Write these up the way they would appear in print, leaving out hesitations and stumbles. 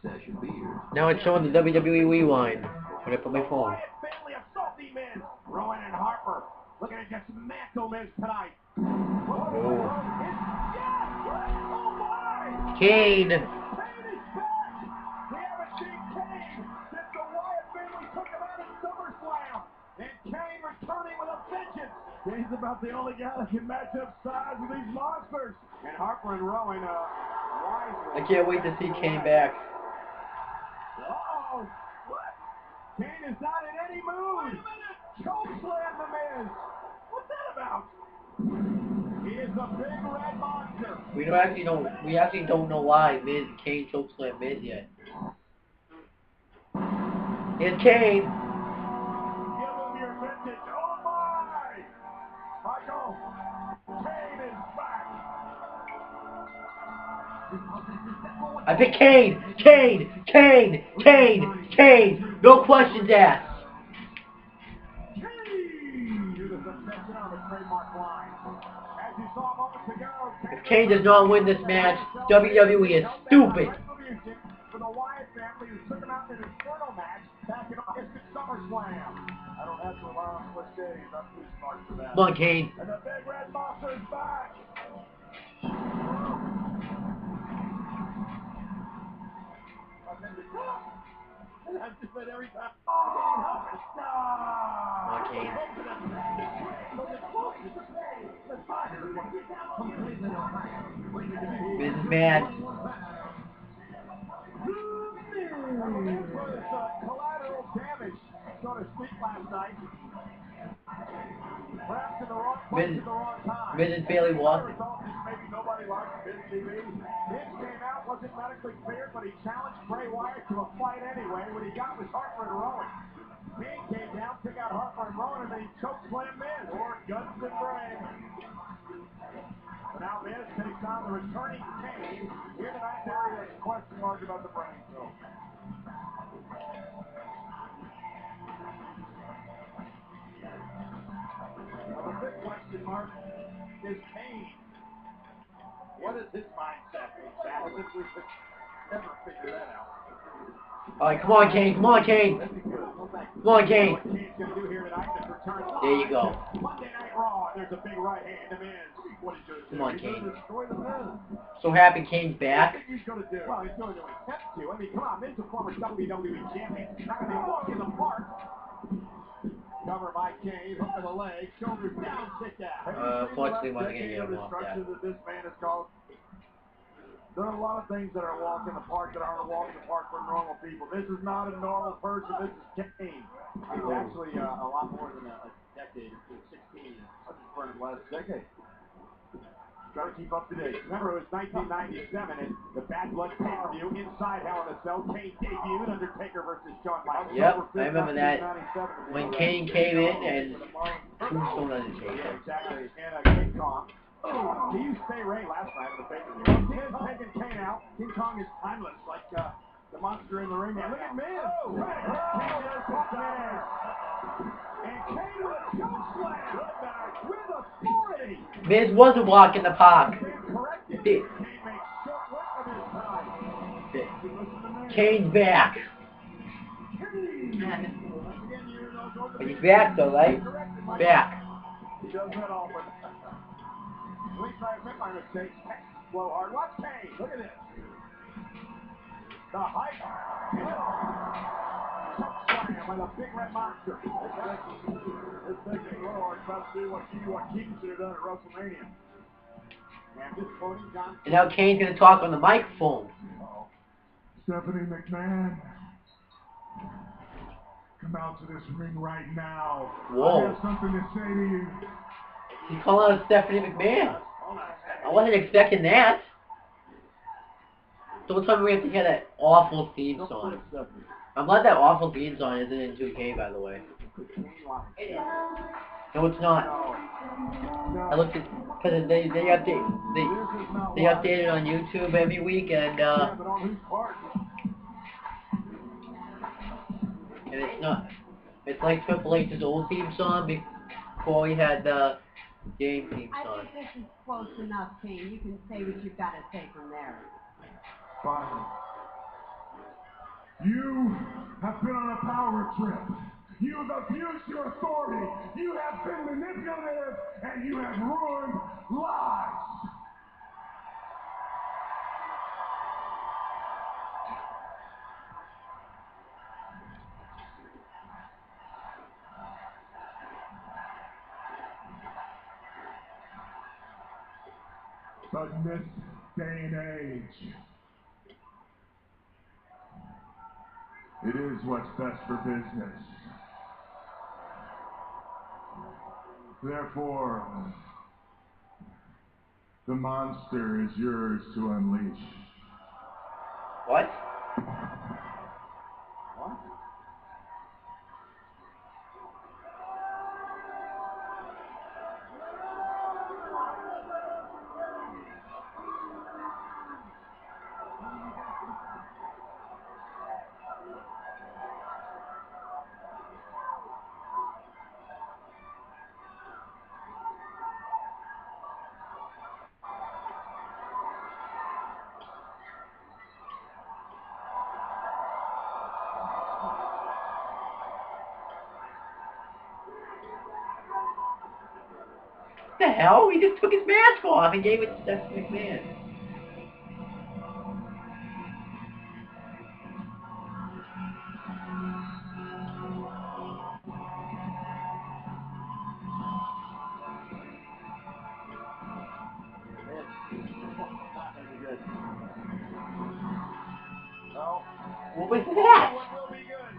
session beer. Now it's showing the WWE rewind when I put my phone. Family of salty men, Rowan and Harper, looking to just mantle Miz tonight. Kane. Kane is back. We haven't seen Kane since the Wyatt family took him out at SummerSlam. And Kane returning with a vengeance. Kane's about the only guy that can match up size with these monsters. And Harper and Rowan, wisely. I can't wait to see Kane back. Uh-oh. What? Kane is not in any mood. Wait a minute. Chokeslam the Miz. What's that about? He is a big red monster. We actually don't know why Kane chokeslammed Miz yet. It's Kane. Give him your vintage. Oh my! Michael, Kane is back. I pick Kane. Kane. No questions asked. Kane to the submission on the trademark line. As you saw moments ago, If Kane does not win this match, WWE is stupid. For the Wyatt family who took him out in an inferno match back in August at SummerSlam. I don't have to rely on cliches. I'm too smart for that. Come on, Kane. And the big red monster is back. That's just been every time. Oh, Come on, Kane. Miz is mad. Collateral damage, so to speak, last night. Perhaps in the wrong place at the wrong time. Miz and Bailey walking. Maybe nobody likes Miz TV. Miz came out, wasn't medically cleared, but he challenged Bray Wyatt to a fight anyway. What he got was Harper and Rowan. Kane came down, took out Harper and Rowan, and then he chokeslammed Miz, or guns and Bray. So now Miz takes on the returning Kane. Here tonight, there is a question mark about the brain. So. Well, the big question mark is Kane. What is his mindset? I think we should never figure that out. Alright, come on, Kane. There you go. Monday Night Raw, there's a big right hand to Miz. What he's going to do? Come on, Kane. So happy Kane's back. What do you think he's going to do? Well, he's going to attempt to. I mean, come on, Miz is a former WWE champion. Not going to be a walk in the park. Cover by Kane, hook of the leg, shoulders down, sit down. Fortunately, want to get you off that. That this man is called. There are a lot of things that are a walk in the park that aren't a walk in the park for normal people. This is not a normal person. This is Kane. He's actually a lot more than a decade or two. 16 for the last decade. Got to keep up to date. Remember, it was 1997, and the Bad Blood pay-per-view inside Hell in a Cell. Kane debuted Undertaker versus Shawn Michaels. Yep, I remember that. When Kane came in and Tombstone Undertaker. Yeah, exactly. And King Kong. He used Stay Ray last night with the pay-per-view. Miz taking Kane out. King Kong is timeless, like the monster in the ring. And look at Miz. And Kane with a choke slam. With authority. Miz was a walk in the park. Kane's back. But he's back though, right? Back. He does that often. At least I admit my mistakes. Blow hard. Watch Kane. Look at this. The height. Choke slam by the big red monster. This thing is blow hard. About to do what King should have done at WrestleMania. And this Cody John. And now Kane's gonna talk on the microphone. Stephanie McMahon. Come out to this ring right now. Whoa. I have something to say to you. He's calling out Stephanie McMahon. I wasn't expecting that. Don't tell me we have to hear that awful theme song. I'm glad that awful theme song isn't in 2K, by the way. No, it's not. I looked at, because they update it on YouTube every week, and it's not. It's like Triple H's old theme song before he had the game theme song. I think this is close enough, Kane. You can say what you've got to say from there. Fine. You have been on a power trip. You have abused your authority. You have been manipulative, and you have ruined lives. But in this day and age, it is what's best for business. Therefore, the monster is yours to unleash. What? What? What the hell? He just took his mask off and gave it to Stephanie McMahon. No. What was that? What will be good?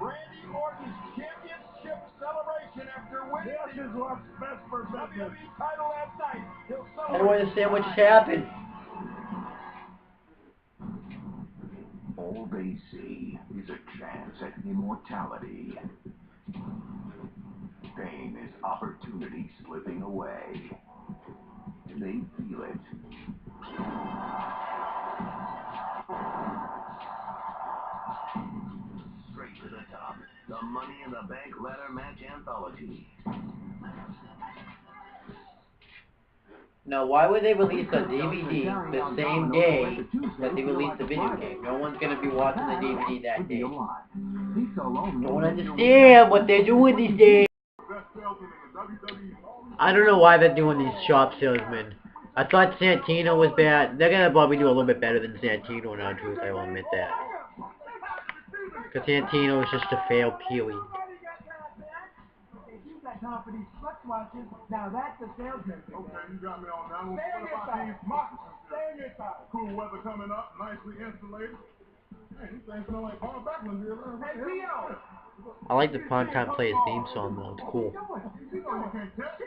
Randy Orton's championship celebration after winning this is what's best for business. WWE title that night. He'll I don't understand what just happened. All they see is a chance at immortality. Fame is opportunity slipping away. They feel it. Straight to the top. The Money in the Bank ladder match anthology. Now, why would they release a DVD the same day that they released the video game? No one's going to be watching the DVD that day. Don't understand what they're doing these days. I don't know why they're doing these shop salesmen. I thought Santino was bad. They're going to probably do a little bit better than Santino now, truth, I will admit that. Because Santino is just a failed peewee. Now that's a salesman. Okay, you got me on that one. What about these moccasins? Stay in your side. Cool weather coming up, nicely insulated. Hey, these things smell like Bob Backlund here. Hey, Theo! I like the Prime Time Players theme song though, it's cool. You know you can't catch.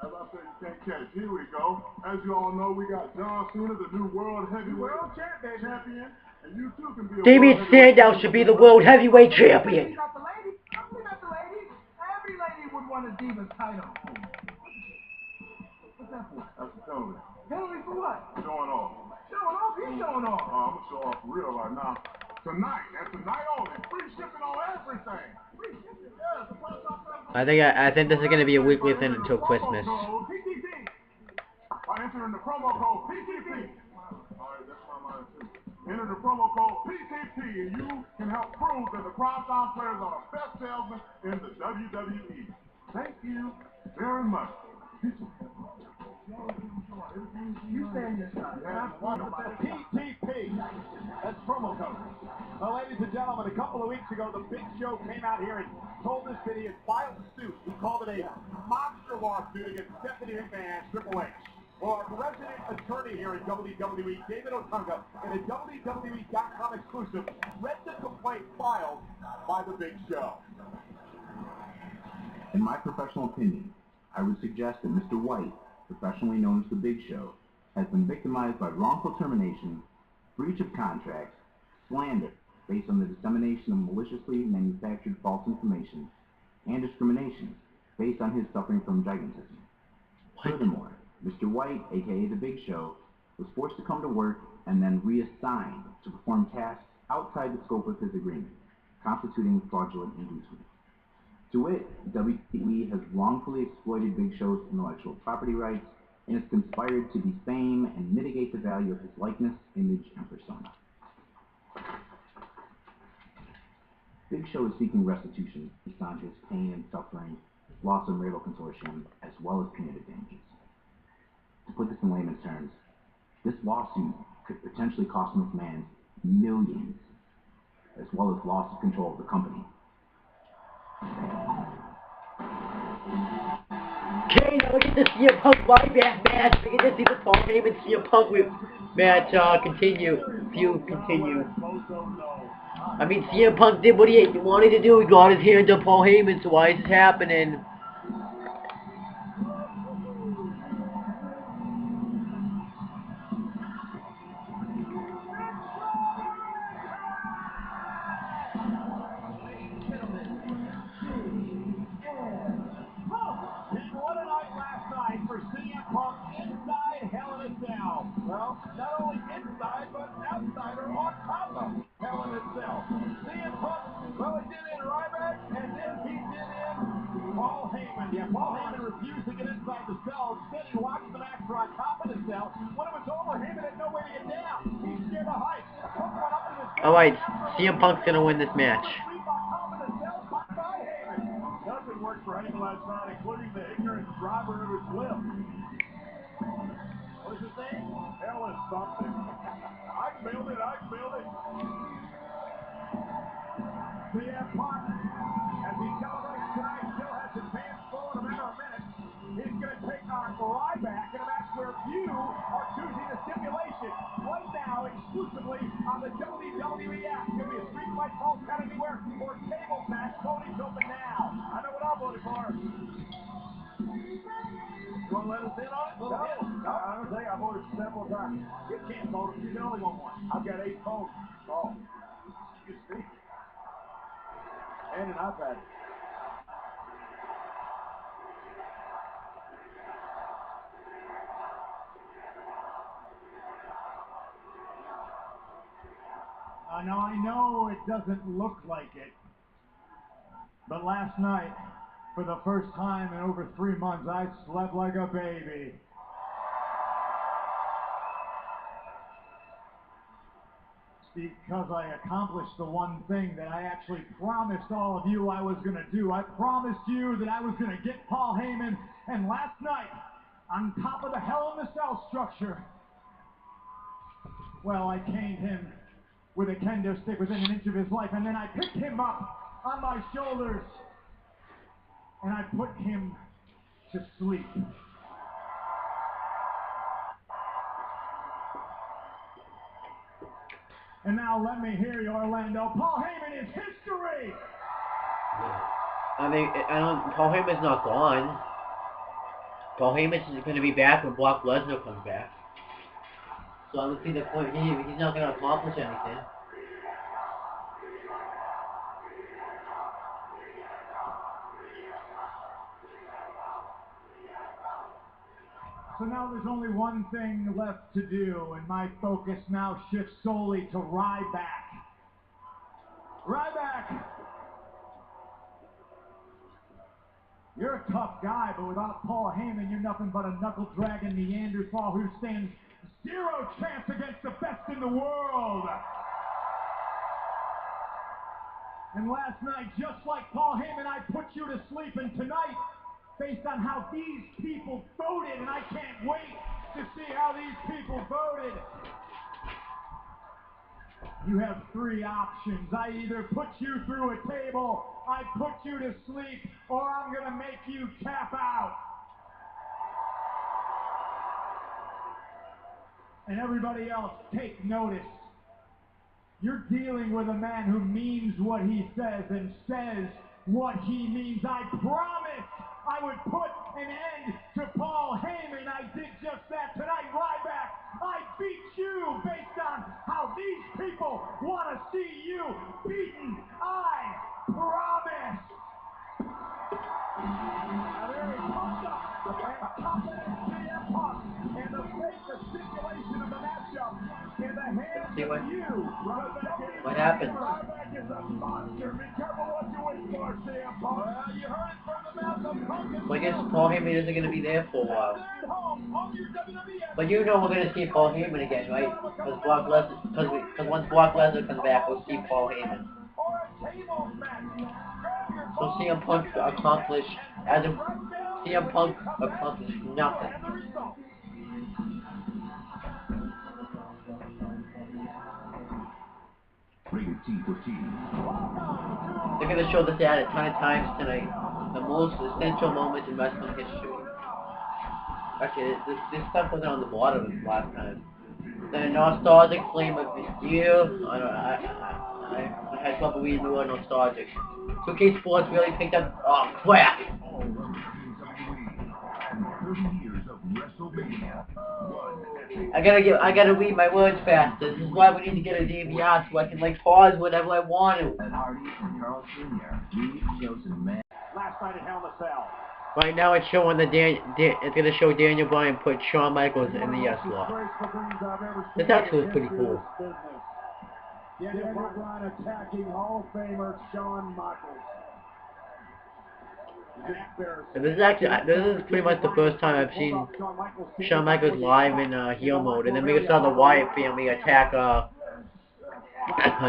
As I said, you can't catch. Here we go. As you all know, we got John Cena, the new world heavyweight champion. And you too can be a Damien Sandow should be the world heavyweight champion. We got the ladies. Every lady would want a Divas title. What's that for? That's a penalty. Penalty for what? Showing off. Showing off? He's showing off. I'm going to show off for real right now. Tonight, and tonight only, free shipping on everything. Free shipping? Yeah, the price off. I think this is going to be a weekly thing until Christmas. PTP. By entering the promo code PTP. Alright, that's my mind too. Enter the promo code PTP and you can help prove that the Primetime Players are the best salesmen in the WWE. Thank you very much. You stand your side. PTP. That's promo code. Well, ladies and gentlemen, a couple of weeks ago, the Big Show came out here and told us that he had filed suit. He called it a monster lawsuit against Stephanie McMahon and Triple H. Well, our resident attorney here at WWE, David Otunga, in a WWE.com exclusive, read the complaint filed by the Big Show. In my professional opinion, I would suggest that Mr. White, professionally known as the Big Show, has been victimized by wrongful termination, breach of contracts, slander based on the dissemination of maliciously manufactured false information, and discrimination based on his suffering from gigantism. Furthermore, Mr. White, aka The Big Show, was forced to come to work and then reassigned to perform tasks outside the scope of his agreement, constituting fraudulent inducement. To wit, WWE has wrongfully exploited Big Show's intellectual property rights and has conspired to defame and mitigate the value of his likeness, image, and persona. Big Show is seeking restitution based on his pain and suffering, loss of marital consortium, as well as punitive damages. To put this in layman's terms, this lawsuit could potentially cost McMahon millions, as well as loss of control of the company. Okay, now we get the CM Punk Ryback match. We get to see the Paul Heyman CM Punk match continue. Feud continue. I mean, CM Punk did what he wanted to do. He got his hand up Paul Heyman, so why is this happening? What a night last night for CM Punk inside Hell in a Cell. Well, not only inside, but outside or on top of Hell in a Cell. CM Punk, well, he did in Ryback, and then he did in Paul Heyman. Yeah, Paul Heyman refused to get inside the cell. Instead, he watched the match from on top of the cell. When it was over, Heyman had no way to get down. He scared the height. Punk went up into the cell. Alright, CM Punk's gonna win this match. Nothing worked for Heyman last night, including the ignorant driver of his whip. What is his name? Hell is something. I filled it. CM Punk, as he celebrates tonight, still has his hands full in a matter of minutes. He's going to take on Ryback in a match where few are choosing the stipulation. Right now, exclusively on the WWE app. It's going to be a street fight, called Count Anywhere, or table match. Voting's open now. I know what I'm voting for. You want to let us in on it? No. I don't think I voted several times. You can't vote. You can only vote once. I've got 8 votes. Oh. Excuse me. And an iPad. Now, I know it doesn't look like it, but last night, for the first time in over 3 months, I slept like a baby. It's because I accomplished the one thing that I actually promised all of you I was going to do. I promised you that I was going to get Paul Heyman, and last night, on top of the Hell in a Cell structure, well, I caned him with a kendo stick within an inch of his life, and then I picked him up on my shoulders, and I put him to sleep. And now let me hear you, Orlando. Paul Heyman is history! Paul Heyman's not gone. Paul Heyman's is going to be back when Brock Lesnar comes back. So I don't see the point. He's not going to accomplish anything. So now there's only one thing left to do, and my focus now shifts solely to Ryback. Ryback! You're a tough guy, but without Paul Heyman, you're nothing but a knuckle-dragging Neanderthal who stands zero chance against the best in the world. And last night, just like Paul Heyman, I put you to sleep, and tonight, based on how these people voted, and I can't wait to see how these people voted. You have 3 options. I either put you through a table, I put you to sleep, or I'm going to make you tap out. And everybody else, take notice. You're dealing with a man who means what he says and says what he means. I promised I would put an end to Paul Heyman. I did just that tonight, Ryback. I beat you based on how these people want to see you beaten. I promise. Now there he pumped up and confident CM Punk and the stipulation of the matchup in the hands of you. What happened? Ryback is a monster. Be careful what you wish for, CM Punk. You heard it from the mouth of Punk. Well, I guess Paul Heyman isn't going to be there for a while. But you know we're going to see Paul Heyman again, right? Because once Brock Lesnar comes back, we'll see Paul Heyman. So CM Punk accomplished CM Punk accomplished nothing. They're gonna show this ad a ton of times tonight. The most essential moments in wrestling history. Actually, this stuff wasn't on the bottom last time. The nostalgic flame of the steel. I had trouble reading the word nostalgic. 2K Sports really picked up. Oh crap! I gotta read my words faster. This is why we need to get a DVR so I can like pause whenever I want to. Last night at Hell in a Cell. Right now it's showing it's gonna show Daniel Bryan put Shawn Michaels in the yes law. This actually is pretty cool. Daniel Bryan attacking Hall of Famer Shawn Michaels. This is pretty much the first time I've seen Shawn Michaels live in heel mode, and then we saw the Wyatt family attack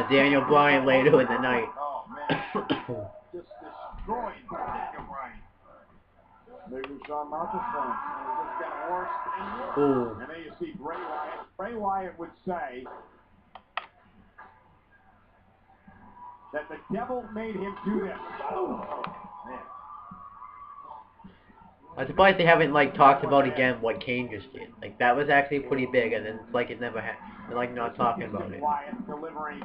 Daniel Bryan later in the night. Just destroying Daniel Bryan. Maybe Shawn Michaels fans, and it just got worse and worse. Ooh. And then you see Bray Wyatt. Bray Wyatt would say that the devil made him do this. Oh, man. I'm surprised they haven't like talked about again what Kane just did. Like that was actually pretty big, and then it's like it never had. They're like not talking about it. Wyatt delivering.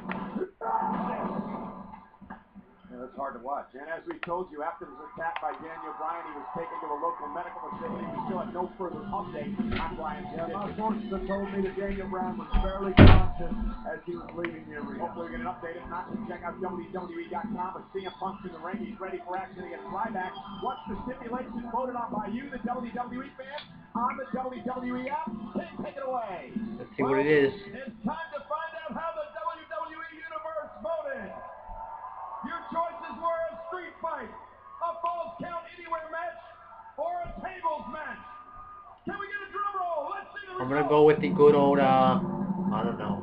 Yeah, that's hard to watch. And as we told you, after his attack by Daniel Bryan, he was taken to a local medical facility. We still have no further update on Bryan's condition. My sources have told me that Daniel Bryan was fairly conscious as he was leaving the arena. Hopefully we get an update. If not, check out WWE.com. With CM Punk in the ring, he's ready for action against Ryback. What's the stipulation voted on by you, the WWE fans, on the WWE app? Take it away. Let's see what it is. It's time to find out how the WWE Universe voted. Your choices were a street fight, a Falls Count Anywhere match, or a tables match. Can we get a drum roll? Let's see the results. I'm gonna go with the good old I don't know.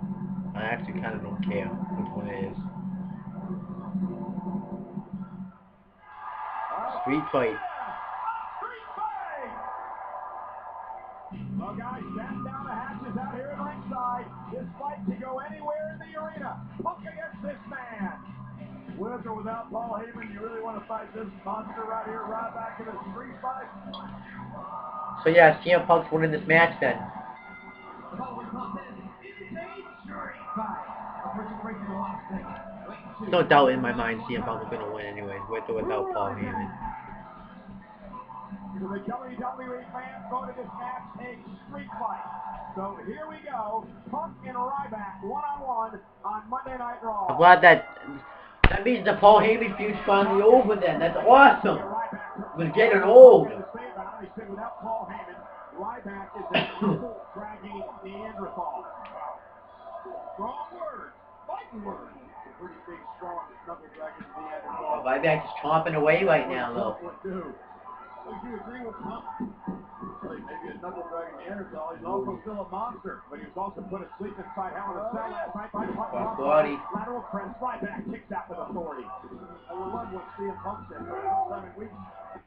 I actually kind of don't care which one it is. Street fight. Street fight! Well, guys, batten down the hatches out here at ringside. This fight can go anywhere in the arena. Punk against this man. With or without Paul Heyman, you really want to fight this monster right here, right back in a street fight? So yeah, CM Punk's winning this match then. No doubt in my mind CM Punk is gonna win anyways, with or without Paul Heyman. So the WWE fans voted this match a street fight. So here we go, Punk and Ryback one-on-one on Monday Night Raw. I'm glad that means the Paul Heyman feud's finally over then. That's awesome. We're getting old. Without Paul Heyman, Ryback is a knuckle-dragging Neanderthal. Strong words, fighting words. A pretty big, strong knuckle-dragging Neanderthal. Ryback's just chomping away right now, though. Would you agree with Punk? Maybe a knuckle-dragging Neanderthal. He's also still a monster, but he was also put asleep inside Hell in a Cell last night by Punk. Lateral press, Ryback kicks out with authority. I love what CM Punk said. We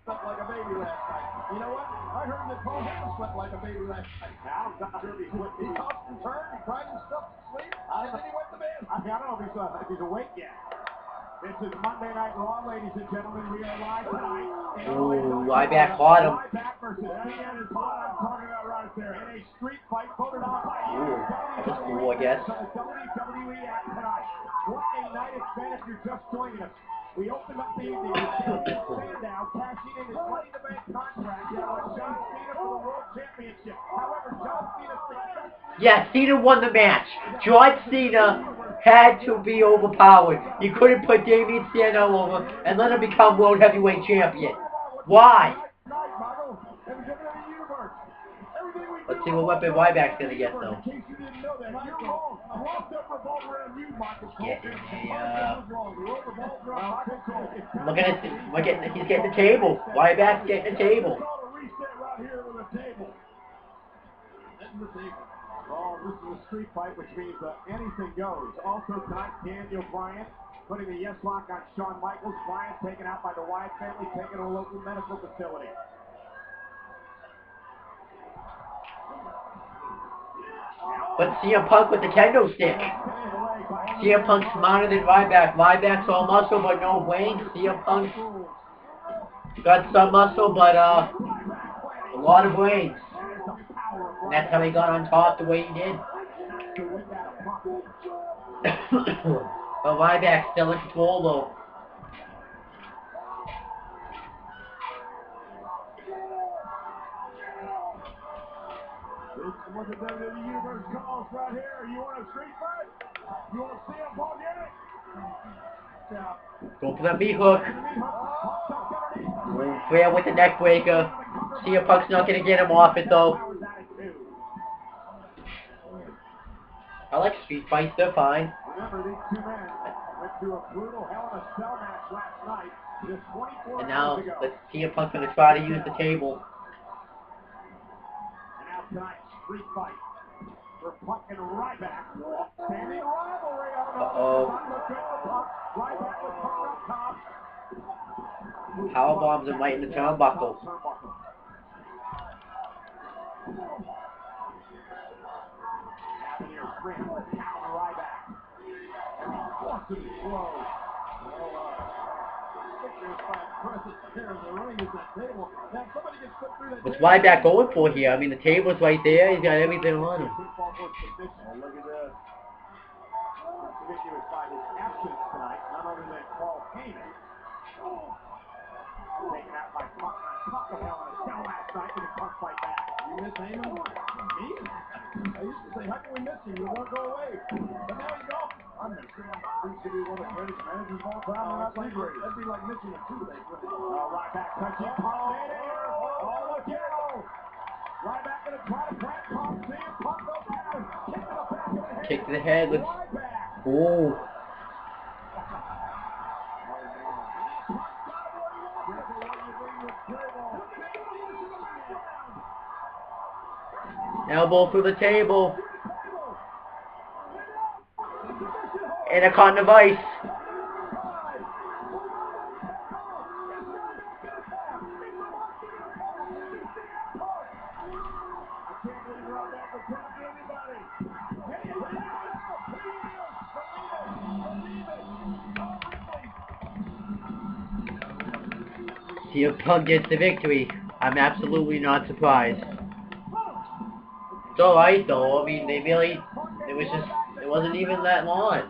slept like a baby last night. You know what? I heard that Paul Heyman slept like a baby last night. I'm not sure if he tossed and turned and cried himself to sleep, and then he went to bed. I don't know if he's awake yet. This is Monday Night Raw, ladies and gentlemen. We are live tonight. Ooh, Ryback caught him. Ryback versus Neanderthal. I'm talking about right there. In a street fight voted on by you. That's cool, I guess. WWE app tonight. What a night it's been if you're just joining us. We opened up the evening with Sandow cashing in his Money in the Bank contract on John Cena for the World Championship. However, John Cena Yeah, Cena won the match. John Cena had to be overpowered. You couldn't put Damien Sandow over and let him become World Heavyweight Champion. Why? Let's see what weapon Ryback's gonna get though. He's getting the table. Ryback's getting the table. Oh, this is a street fight, which means anything goes. Also tonight, Daniel Bryan putting the yes lock on Shawn Michaels. Bryan taken out by the Wyatt family, taken to a local medical facility. But CM Punk with the kendo stick. CM Punk's smarter than Ryback. Ryback's all muscle but no brain. CM Punk's got some muscle but a lot of brains. And that's how he got on top the way he did. But Ryback's still in control though. This is what the WWE Universe calls right here. You want a street fight? You want to see him ball get it? Go for the meat hook. Fair with the neck breaker. CM Punk's not going to get him off it though. I like street fights, they're fine. Remember, these two men went through a brutal Hell in a Cell match last night, just 24 And now, hours ago. let's CM Punk's going to try to use the table. And now tonight's street fight for Punk and Ryback. Standing rivalry on the Ryback with Punk up top. Power bombs him right in the turnbuckle. Avenir Grant down Ryback. And he forces his blows. What's Ryback going for here? I mean, the table's right there. He's got everything on him. Look at this. Conspicuous by his absence tonight, none other than Paul Heyman. Taken out by Punk on top of Hell in a Cell last night with a Punk fight back. You miss Heyman? Me? I used to say, how can we miss him? You won't go away. But now he's gone. I miss him. He used to be one of the greatest managers of all time. That'd be like missing a toothache. Ryback touching Punk. Oh, look out! Ryback going to try to plant Punk. CM Punk goes down. Kick to the back of the head. Kick to the head. Let's... Oh. Elbow through the table. And a cotton of ice. CM Punk gets the victory. I'm absolutely not surprised. It's alright though, I mean, they really, it wasn't even that long.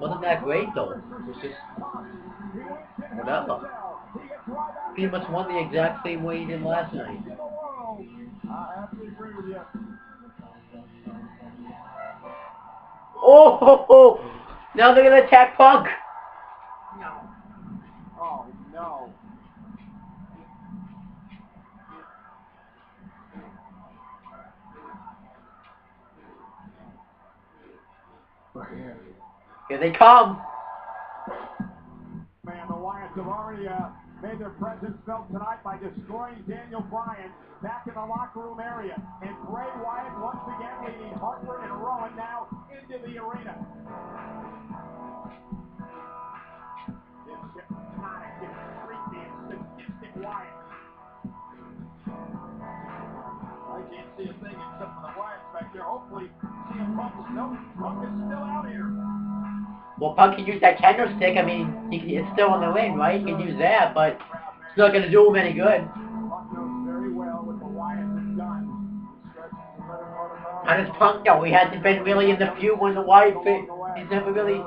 Wasn't that great though, it was just, whatever. Pretty much won the exact same way he did last night. I absolutely agree with you. Oh, ho, ho. Now they're gonna attack Punk. No. Oh no. Here they come. Man, the Wyatts have already made their presence felt tonight by destroying Daniel Bryan back in the locker room area. And Bray Wyatt once again leading Harper and Rowan now into the arena. This hypnotic, this freaky, sadistic Wyatt. I can't see a thing except for the Wyatts back there. Hopefully, CM Punk is still out here. Well, Punk can use that kendo stick. I mean, it's still in the ring, right? He can use that, but it's not going to do him any good. Punk knows very well what the Wyatts have done. How does Punk know? He hasn't been really in the feud when the Wyatt fit. He's never really,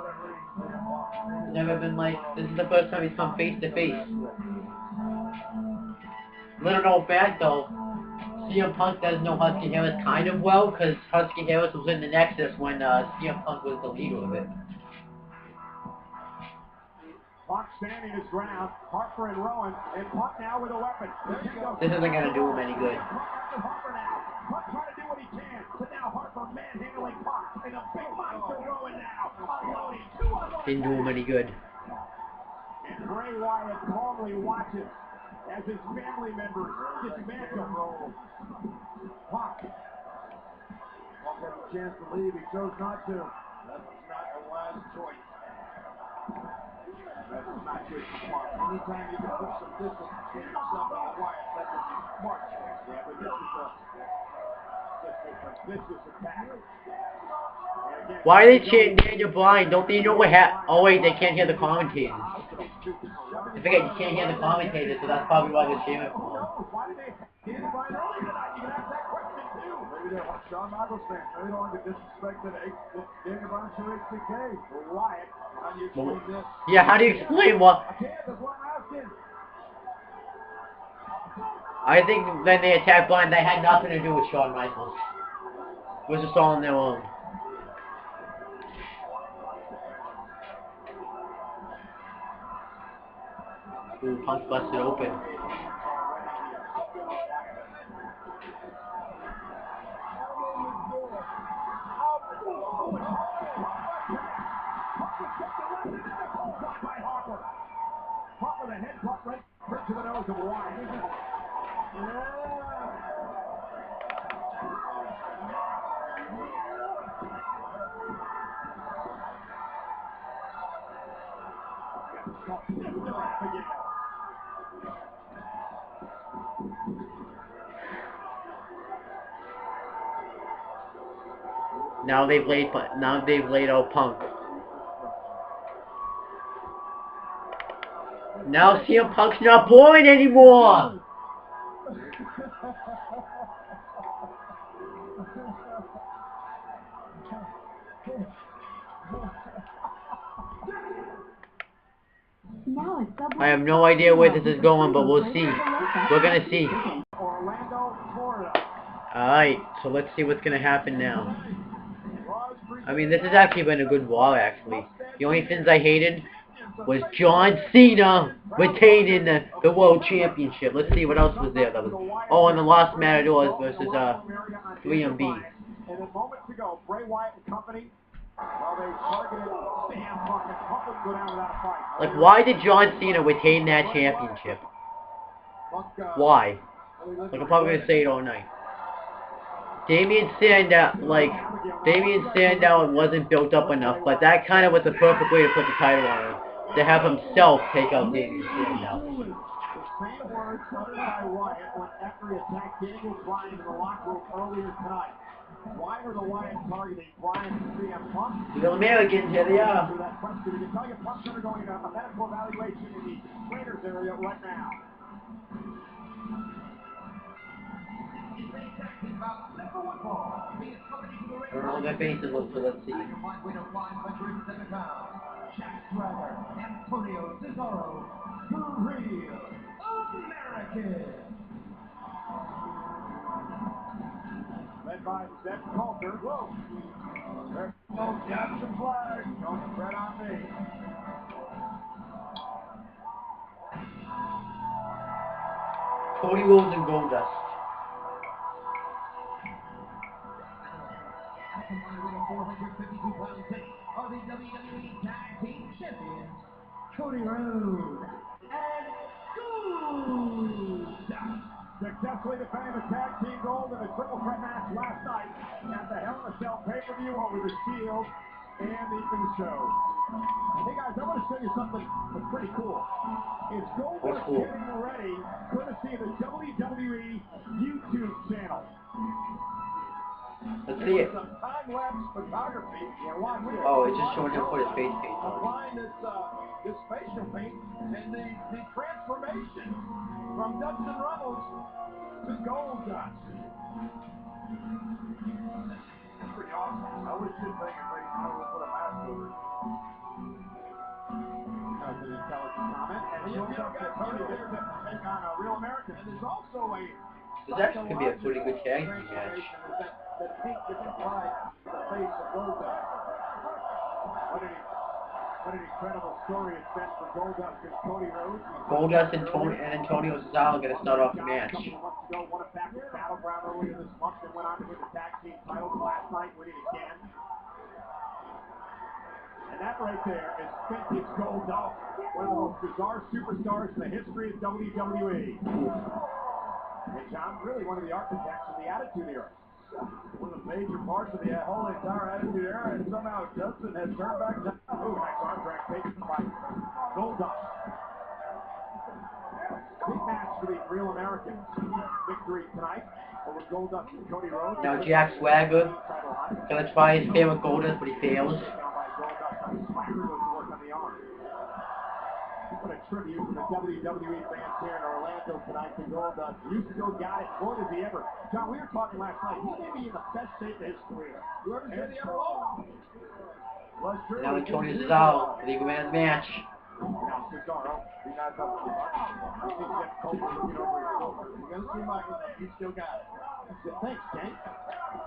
never been like, this is the first time he's come face to face. Little known fact though, CM Punk does know Husky Harris kind of well, because Husky Harris was in the Nexus when CM Punk was the leader of it. Punk standing his ground, Harper and Rowan, and Punk now with a weapon. This isn't going to do him any good. Harper now. Punk trying to do what he can, but now Harper manhandling Punk, and a big monster Rowan now, unloading 2 on 1. Didn't do him any good. And Bray Wyatt calmly watches as his family members dismantle. Pac had a chance to leave. He chose not to. That was not a wise choice. That's not good for Pac. Anytime you can put some distance between yourself and Wyatt, that would be smart. Yeah, but this is a vicious attack. Why are they cheering Daniel Bryan? Don't they know what happened? Oh wait, they can't hear the commentators. I forget you can't hear the commentators, so that's probably why they're cheering for him. Why did they Daniel Bryan earlier tonight? You can ask that question too. Maybe they're like Shawn Michaels fans. Maybe they don't want to disrespect Daniel Bryan to HBK. Wyatt, how do you explain this? Yeah, how do you explain what? I think when they attacked Bryan, that had nothing to do with Shawn Michaels. It was just all on their own. Ooh, Punk's busted open. Pop with a head pop right to the nose of Wyatt. Now they've laid out Punk. Now CM Punk's not boring anymore. I have no idea where this is going, but we'll see. We're gonna see. Alright, so let's see what's gonna happen now. I mean, this has actually been a good Raw, actually. The only things I hated was John Cena retaining the World Championship. Let's see what else was there. Oh, and the Lost Matadors versus 3MB. And then moments ago, Bray Wyatt and company, well, they targeted CM Punk, and Punk would go down without a fight. Like, why did John Cena retain that championship? Why? Like, I'm probably gonna say it all night. Damien Sandow wasn't built up enough, but that kind of was the perfect way to put the title on him. To have himself take out Damien Sandow. The same words uttered by Wyatt when after he attacked Daniel Bryan in the locker room earlier tonight. Why are the Wyatt targeting Bryan and CM Punk? The Americans, here they are. That question, we can tell you Punk's undergoing a medical evaluation in the trainer's area right now. I don't know what their faces look, so let's see. Antonio Cesaro, the real American. Led by Seth Coulter. Whoa. There's no Jackson flag. Don't spread on me. Cody Rhodes and Goldust. Are the WWE Tag Team Champions, Cody Rhodes and Goldust. Successfully defending the tag team gold in a triple threat match last night at the Hell in a Cell pay-per-view over the Shield and the Usos. Hey guys, I want to show you something that's pretty cool. It's Goldust getting ready, courtesy of the WWE YouTube channel. Let's see it. Some time-lapse photography. Yeah, watch it. Oh, it's just showing him put his face paint on. Applying this facial paint and the transformation from Dustin Rhodes to Goldust. That's pretty awesome. I wish you'd take a face and put a mask over it. That's an intelligent comment. And he'll get Cody gets to take on a real American. And there's also a this actually could be a pretty good tag team match. That pink is implied the face of Goldust. What an incredible story it's been for Goldust and Cody Rhodes. Goldust and Antonio Cesaro are going to start off the match. A couple months ago, won it back at Battleground earlier this month, and went on to win the tag team titles last night, winning again. And that right there is vintage Gold Dust, one of the most bizarre superstars in the history of WWE. And John, really one of the architects of the Attitude Era. One of the major parts of the whole entire Attitude Era, and somehow Dustin has turned back down. Oh, nice arm drag taken by Gold Dust. Big match for the Real Americans. Victory tonight over Gold Dust and Cody Rhodes. Now Jack Swagger gonna try his favorite Goldust, but he fails. What a tribute to the WWE fans here in Orlando tonight to Goldust. You still got it. Boy, does he ever. John, we were talking last night. He may be in the best shape of his career. Whoever said he ever lost. Now Antonio Cesaro, legal man of the match. Now Cesaro, he's not up to the I see Jeff Coulter looking over his shoulder. You're going to see Michael. He still got it. Thanks, Ken.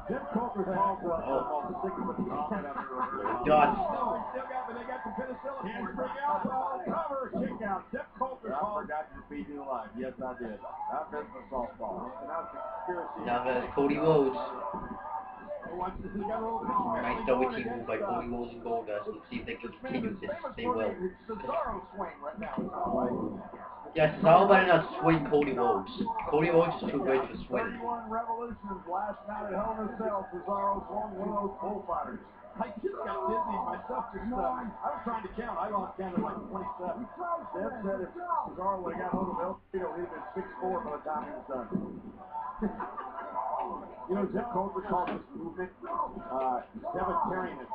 Jeff Coulter's called for almost 6 foot tall. Dust. They got some penicillin. Hands bring out, cover, kick out. Jeff Coulter called. I forgot to beat you alive. Yes, I did. I missed the softball. Now there's Cody Rhodes. Nice double team move by Cody Rhodes and Goldust. Let's see if they can continue this. They will. Yeah, Cesaro better not swing Cody Rhodes. Cody Rhodes is too good to swing. 31 revolutions last night at Hell in a Cell. Cesaro swung one of those bullfighters. I just got dizzy myself. I was trying to count. I lost count at like 27. Deb said if Cesaro would have got hold of El Tito, he'd have been 6'4" by the time he was done. You know, Jeff Coulter called this movement Zebetarianism.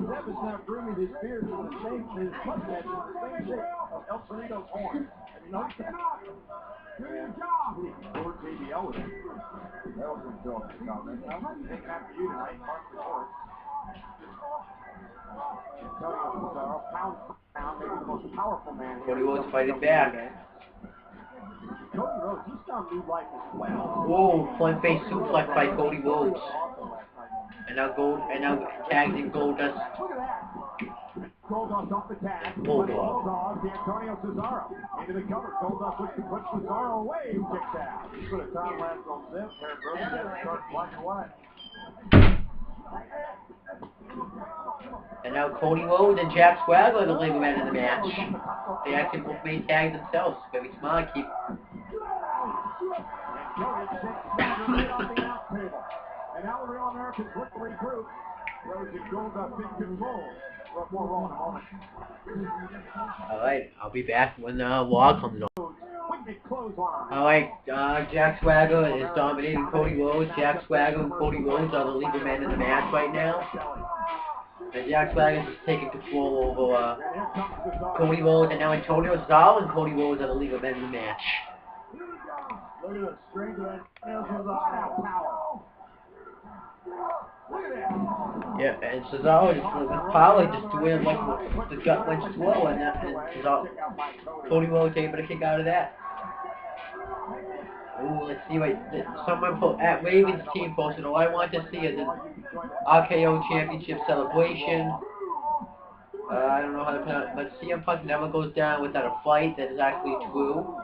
Zeb is now grooming his beard to the same, his mustache is the same shape of El Torito's horn. Have you noticed that? Good job. Lord JBL with it. That was a joke. I'm taking after you tonight. Mark the court. Antonio Cesaro, pound for pound, maybe the most powerful man. Cody Rhodes fighting back. Cody Rhodes, he's found new life as well. Whoa, front face suplex by Cody Rhodes. And now tags in Goldust. Look at that. Goldust off the tag. Bulldog. Antonio Cesaro into the cover. Goldust looks to put Cesaro away. Who kicks out? He put a time lapse on Zip. Hair broken. He had to start black and white. And now Cody Rhodes and Jack Swagger are the legal men in the match. They actually both made tags themselves. Very smart. Keep. And now the Real Americans look to regroup. Rhodes and Goldust in control. We'll more roll in a moment. Alright, I'll be back when the wall comes on. Alright, Jack Swagger is dominating Cody Rhodes. Jack Swagger and Cody Rhodes are the legal men in the match right now. And Jack Swagger is taking control over Cody Rhodes, and now Antonio Cesaro and Cody Rhodes are the legal men in the match. Look at the strength of that power. Look at that. Yeah, and Cesaro is probably just doing it like the gut went slow, and Cesaro, Cody Rhodes able to kick out of that. Ooh, let's see what someone at Ravens team posted. All I want to see is an RKO Championship celebration. I don't know how to pronounce it, but CM Punk never goes down without a fight. That is actually true.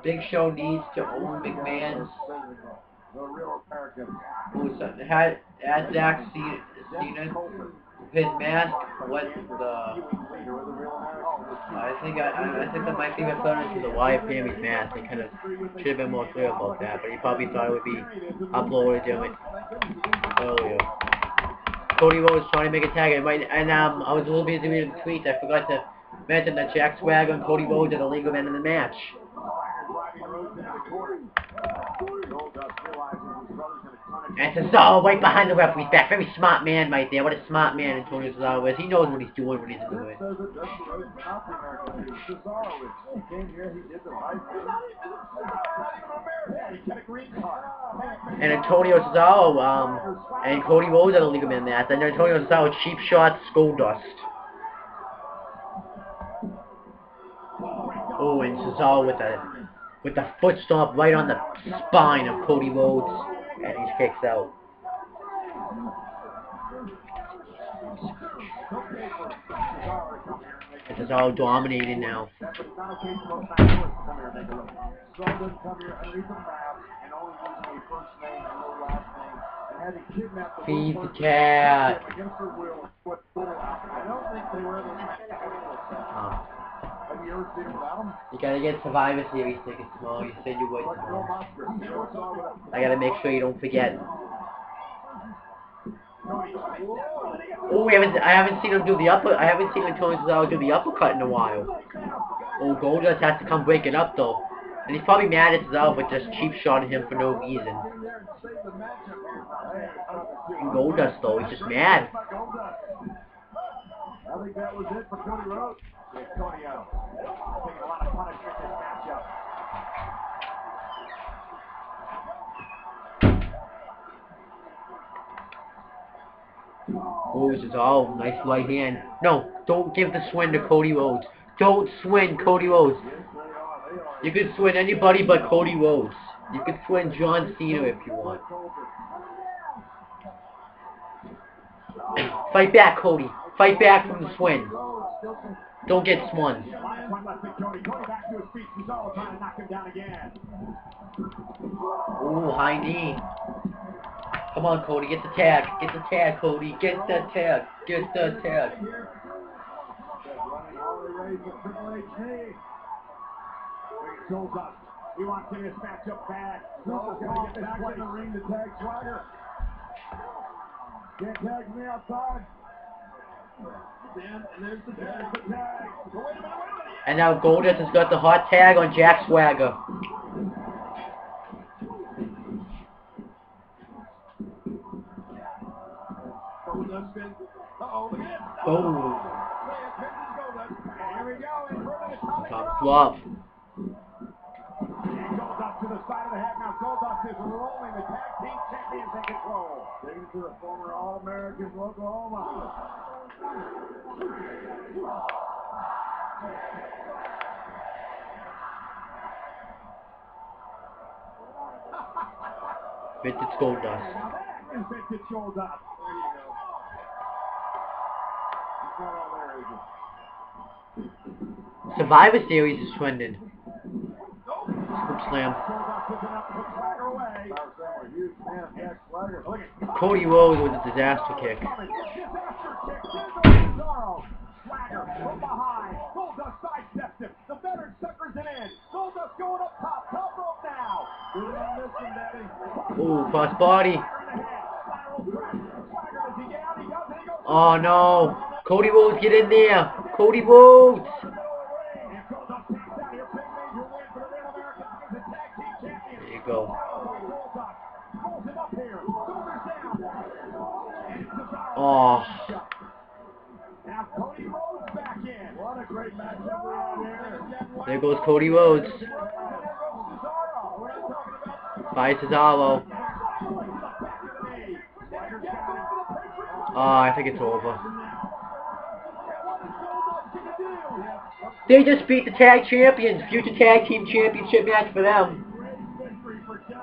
Big Show needs to own McMahon's. Had Zack Cena, his mask, what the. I think that my favorite photo is the Wyatt family's mask. I kind of should have been more clear about that, but he probably thought it would be uploaded to it earlier. Cody Rhodes trying to make a tag, and I was a little busy reading the tweets. I forgot to mention that Jack Swagger and Cody Rhodes are the legal men in the match. And Cesaro right behind the referee's back. Very smart man right there. What a smart man Antonio Cesaro is. He knows what he's doing when he's doing it. And Antonio Cesaro and Cody Rhodes are the legal men in the match. And Antonio Cesaro cheap shots, Goldust. Oh, and Cesaro with the foot stomp right on the spine of Cody Rhodes, and he kicks out. This is all dominating now. had to kidnap the Feed the person cat. against her will. I don't think they were ever matched. Have you ever seen them without them? You gotta get Survivor Series tickets tomorrow. You said you would tomorrow. I gotta make sure you don't forget. Oh, I haven't seen him do the upper. I haven't seen Tony Cesaro do the uppercut in a while. Oh, Goldust has to come break it up though, and he's probably mad at Cesaro for just cheap shotting him for no reason. And Goldust though, he's just mad. I think that was it for Cody Rhodes. Yeah, Cody taking a lot of punishment in this matchup. Oh, Cesaro, nice right hand. No, don't give the swing to Cody Rhodes. Don't swing Cody Rhodes. You can swing anybody but Cody Rhodes. You can swing John Cena if you want. Fight back, Cody. Fight back from the swing. Don't get swung. Ooh, high knee. Come on, Cody. Get the tag. Get the tag, Cody. Get the tag. Get the tag. He wants to get his matchup back. So's going to get back in the ring to tag Swagger. Can't tag me outside. And there's the tag. And now Goldust has got the hot tag on Jack Swagger. Oh. Top flop. Goldust to the side of the head. Now Goldust is rolling. The tag team champions in control. Taking it to the former All-American from Oklahoma. Vintage Goldust. Vintage Goldust. There you go. He's not all there, is he? Survivor Series is trending. Scoop slam. Cody Rhodes with a disaster kick. Swagger from behind. Goldust sidesteps him. The veteran suckers it in. Goldust going up top. Top rope now. Ooh, cross body. Oh no. Cody Rhodes, get in there. Cody Rhodes. There you go. Oh. There goes Cody Rhodes. By Cesaro. Oh, I think it's over. They just beat the tag champions. Future tag team championship match for them.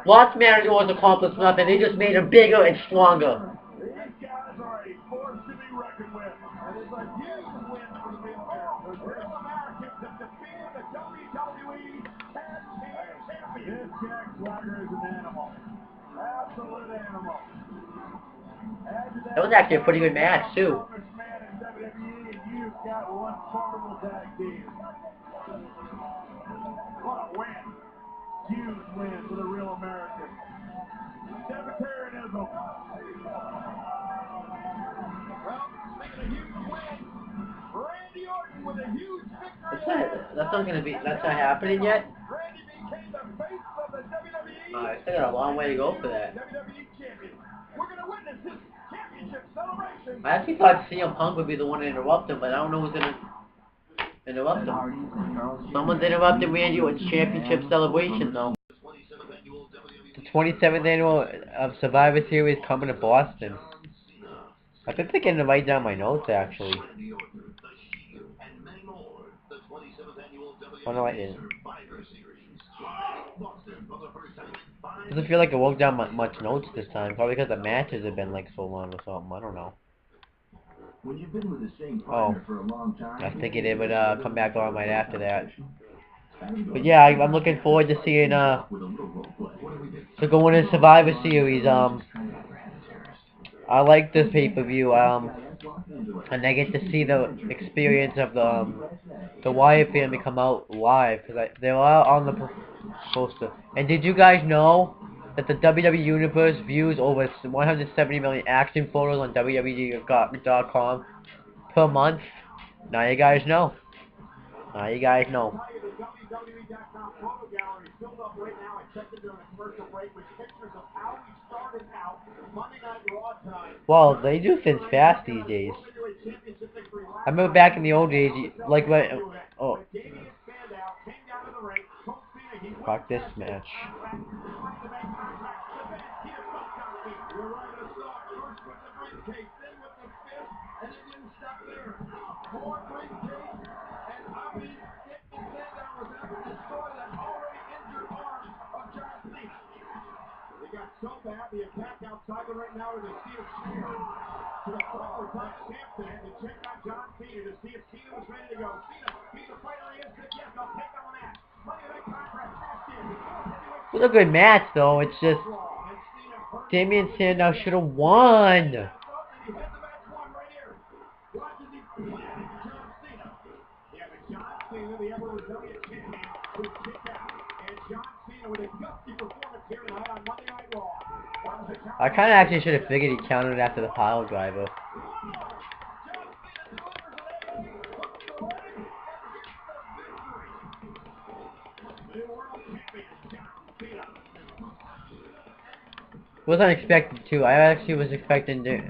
Lost Matadors accomplished nothing. They just made them bigger and stronger. These guys are a force to be reckoned with. And it's a huge win for the Real Americans. The Real Americans have defeated the WWE Tag Team Champions. This Jack Swagger is an animal. Absolute animal. That was actually a pretty good match, too. You've got one formidable tag team. What a win. Huge win for the Real Americans. Cemeterianism. Well, making a huge win. Randy Orton with a huge victory. That's not happening yet? Randy became the face of the WWE. I still got a long way to go for that. WWE champion. We're going to witness his championship celebration. I actually thought CM Punk would be the one to interrupt him, but I don't know who's going to interrupt him. Someone's interrupting Randy Orton's championship celebration, though. The 27th annual of Survivor Series coming to Boston. I've been thinking to write down my notes, actually. Oh no, I didn't. Doesn't feel like I wrote down much notes this time. Probably because the matches have been like so long or something. I don't know. When you've been with the same partner for a long time, I figured it would come back on right after that. But yeah, I'm looking forward to seeing to going to Survivor Series. I like this pay-per-view, and I get to see the experience of the Wyatt family come out live, because they're all on the poster. And did you guys know that the WWE Universe views over 170 million action photos on WWE.com per month? Now you guys know. Now you guys know. WWE.com photo gallery filled up right now. I checked it during the commercial break with pictures of how we started out Monday Night Raw time. Well, they do things fast these days. I remember back in the old days, like when, oh, fuck this match. So bad, the attack outside the ring now with a steel chair to the former top champ to check on John Cena to see if Cena was ready to go. Cena, being the fighter he is, said yes, I'll take that one out. Money Night contract cashed in. It was a good match though, it's just Damian Sandow should have won. He had the match won right here. Watch as he planted John Cena. Yeah, but John Cena, the ever resilient champion, was kicked out. And John Cena with a gutsy performance here tonight on Monday Night Raw. I kind of actually should have figured he counted after the pile driver. Was unexpected too. I actually was expecting to,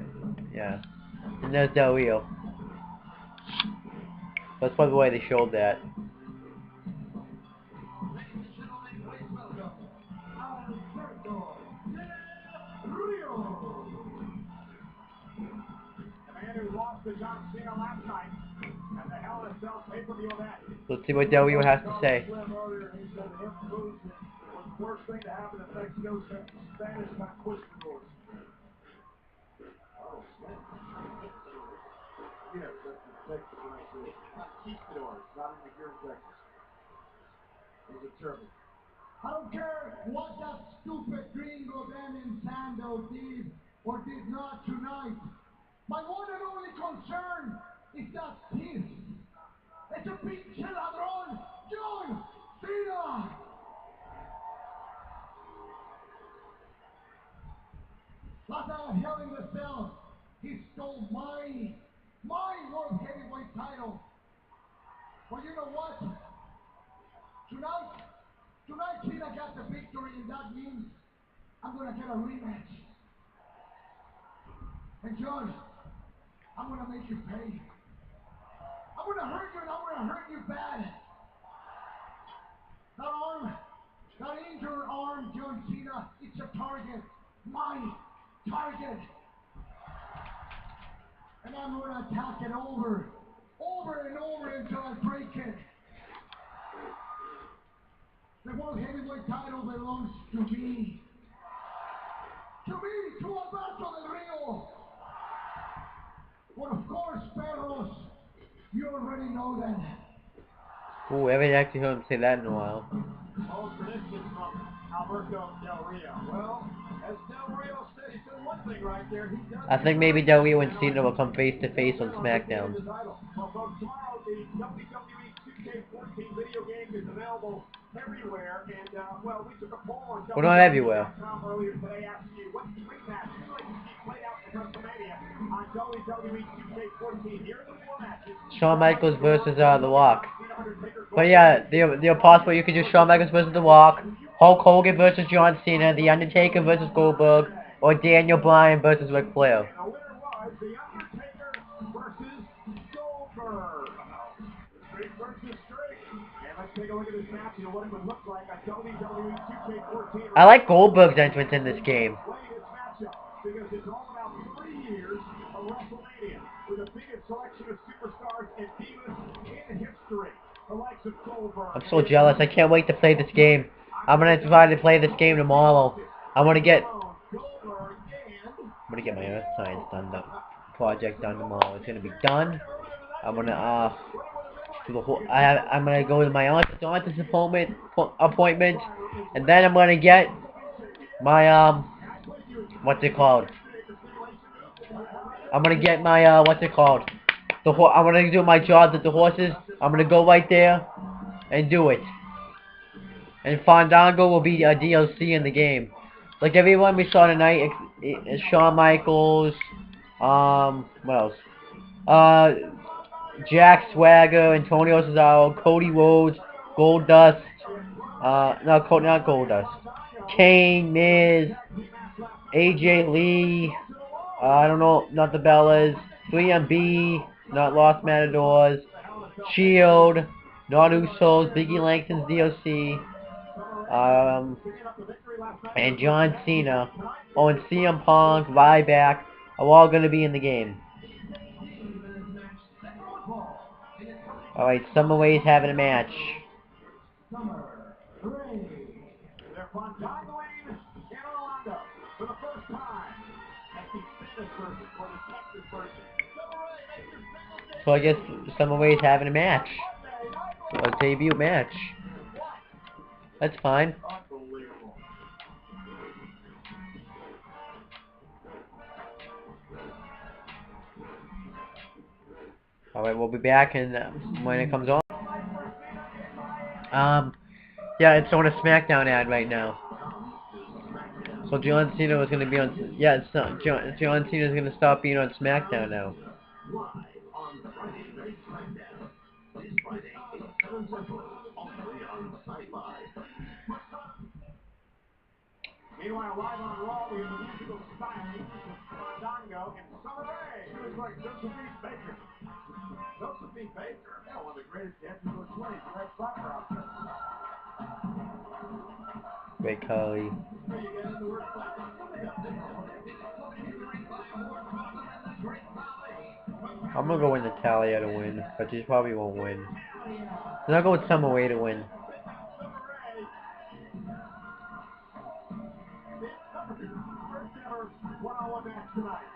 yeah. And there's Del Rio. That's probably why they showed that. Let's see what Del Rio has to say. Worst thing to happen to Mexico since Spanish conquistadors. Oh, yes, that's the Texas pronunciation. Conquistadors, not in McGill, Texas. It was a terrible. I don't care what that stupid gringo Damian Sandow did or did not tonight. My one and only concern is that this. It's a pinche ladrón, John Cena! Like a hell in the cell, he stole my World Heavyweight title. Well, you know what? Tonight Cena got the victory, and that means I'm gonna get a rematch. And John, I'm gonna make you pay. I'm gonna hurt you, and I'm gonna hurt you bad. That arm, that injured arm, John Cena, it's a target. My target. And I'm gonna attack it over and over until I break it. The World Heavyweight title belongs to me. To Alberto Del Rio. Well, of course, perros, you already know that. Ooh, I haven't actually heard him say that in a while. All predictions from Alberto Del Rio. Well, as Del Rio said, he said one thing right there. He does. I think maybe Del Rio and Cena will come face to face on SmackDown. Well, folks, tomorrow the WWE 2K14 video game is available everywhere, and well, we took a poll on Well, not everywhere. WWE.com earlier today asking you what dream match you'd like to see played out for WrestleMania on WWE 2K14. Here are the four matches. Shawn Michaels versus The Rock. But yeah, the possible you could do Shawn Michaels versus The Rock, Hulk Hogan versus John Cena, The Undertaker versus Goldberg, or Daniel Bryan versus Ric Flair. And the winner was The Undertaker versus Goldberg. Straight versus straight. And let's take a look at this match and what it would look like on WWE 2K14. I like Goldberg's entrance in this game. Play this matchup because it's all about 3 years of WrestleMania with the biggest selection of superstars and divas in history. The likes of Goldberg. I'm so jealous. I can't wait to play this game. I'm gonna try to play this game tomorrow. I'm gonna get my Earth Science project done tomorrow. It's gonna be done. I'm gonna do the whole. I'm gonna go to my aunt's appointment, and then I'm gonna get my what's it called? I'm gonna get my, what's it called? I'm gonna do my job at the horses. I'm gonna go right there and do it. And Fandango will be a DLC in the game. Like everyone we saw tonight, Shawn Michaels, what else? Jack Swagger, Antonio Cesaro, Cody Rhodes, Goldust, not Goldust, Kane, Miz, AJ Lee, I don't know, not the Bellas, 3MB, not Lost Matadors, Shield, not Usos, Biggie Langston's DOC, and John Cena, and CM Punk, Ryback, are all going to be in the game. Alright, Summer Rae's having a match. They're Fandangoing in Orlando for the first time. That's the Spanish version for the Texas version. So I guess Summer Rae's having a match. A debut match. That's fine. Unbelievable. Alright, we'll be back and when it comes on. Yeah, it's on a SmackDown ad right now. So John Cena was gonna be on. Yeah, it's not, John Cena's gonna stop being on SmackDown now. Meanwhile, live on Raw, we have the musical styling of Fandango and Summer Rae. She was like Josephine Baker. Josephine Baker? Yeah, one of the greatest dancers of the 20s. Red soccer outfit. Great Khali. I'm gonna go with Natalya to win, but she probably won't win. Then I'll go with Summer Rae to win. First ever one-on-one match tonight.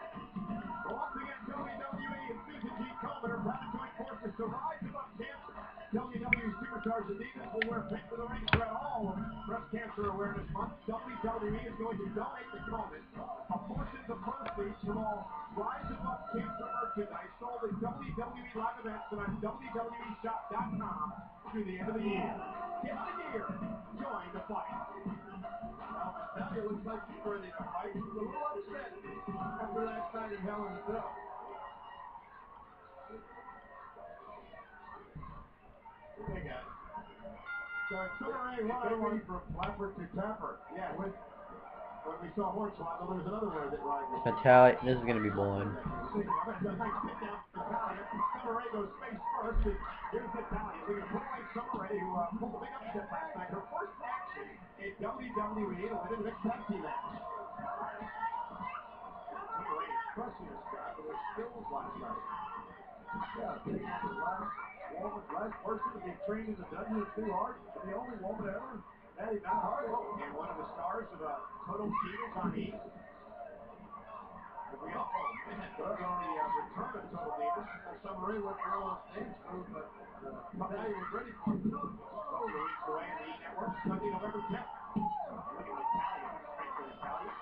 So once again, WWE and Susan G. Komen are proud to join forces to rise above cancer. WWE superstars and divas will wear pink for the ring throughout all of Breast Cancer Awareness Month. WWE is going to donate to Komen a portion of the proceeds from all Rise Above Cancer merchandise sold at WWE live events and on WWEshop.com through the end of the year. Get the gear. Join the fight. Natalya looks like she's ready to fight. She's a little upset after last night in Hell in a Cell. Hey guys. So Summer Rae running from flapper to tapper. Yeah, when we saw Hornswoggle, there was another word that rhymed with Natalya, this is gonna be boring. Summer Rae goes face first, and here's Natalya. They're going to put away Summer Rae, who pulled a big upset last night. Her first action in WWE to win a mixed tag team match. Summer Rae crushing her Scott with her skills last night. Yeah, being the last person to be trained in the dungeon of Stu Hart, the only woman ever. That is not hard. And one of the stars of Total Divas on the East. We all the return of Total Divas. Summer Rae went for all those dance moves, but Natalya was ready for it. So the weeks away on the E! Network, Sunday, November 10th. Look at Natalya, straight for Natalya.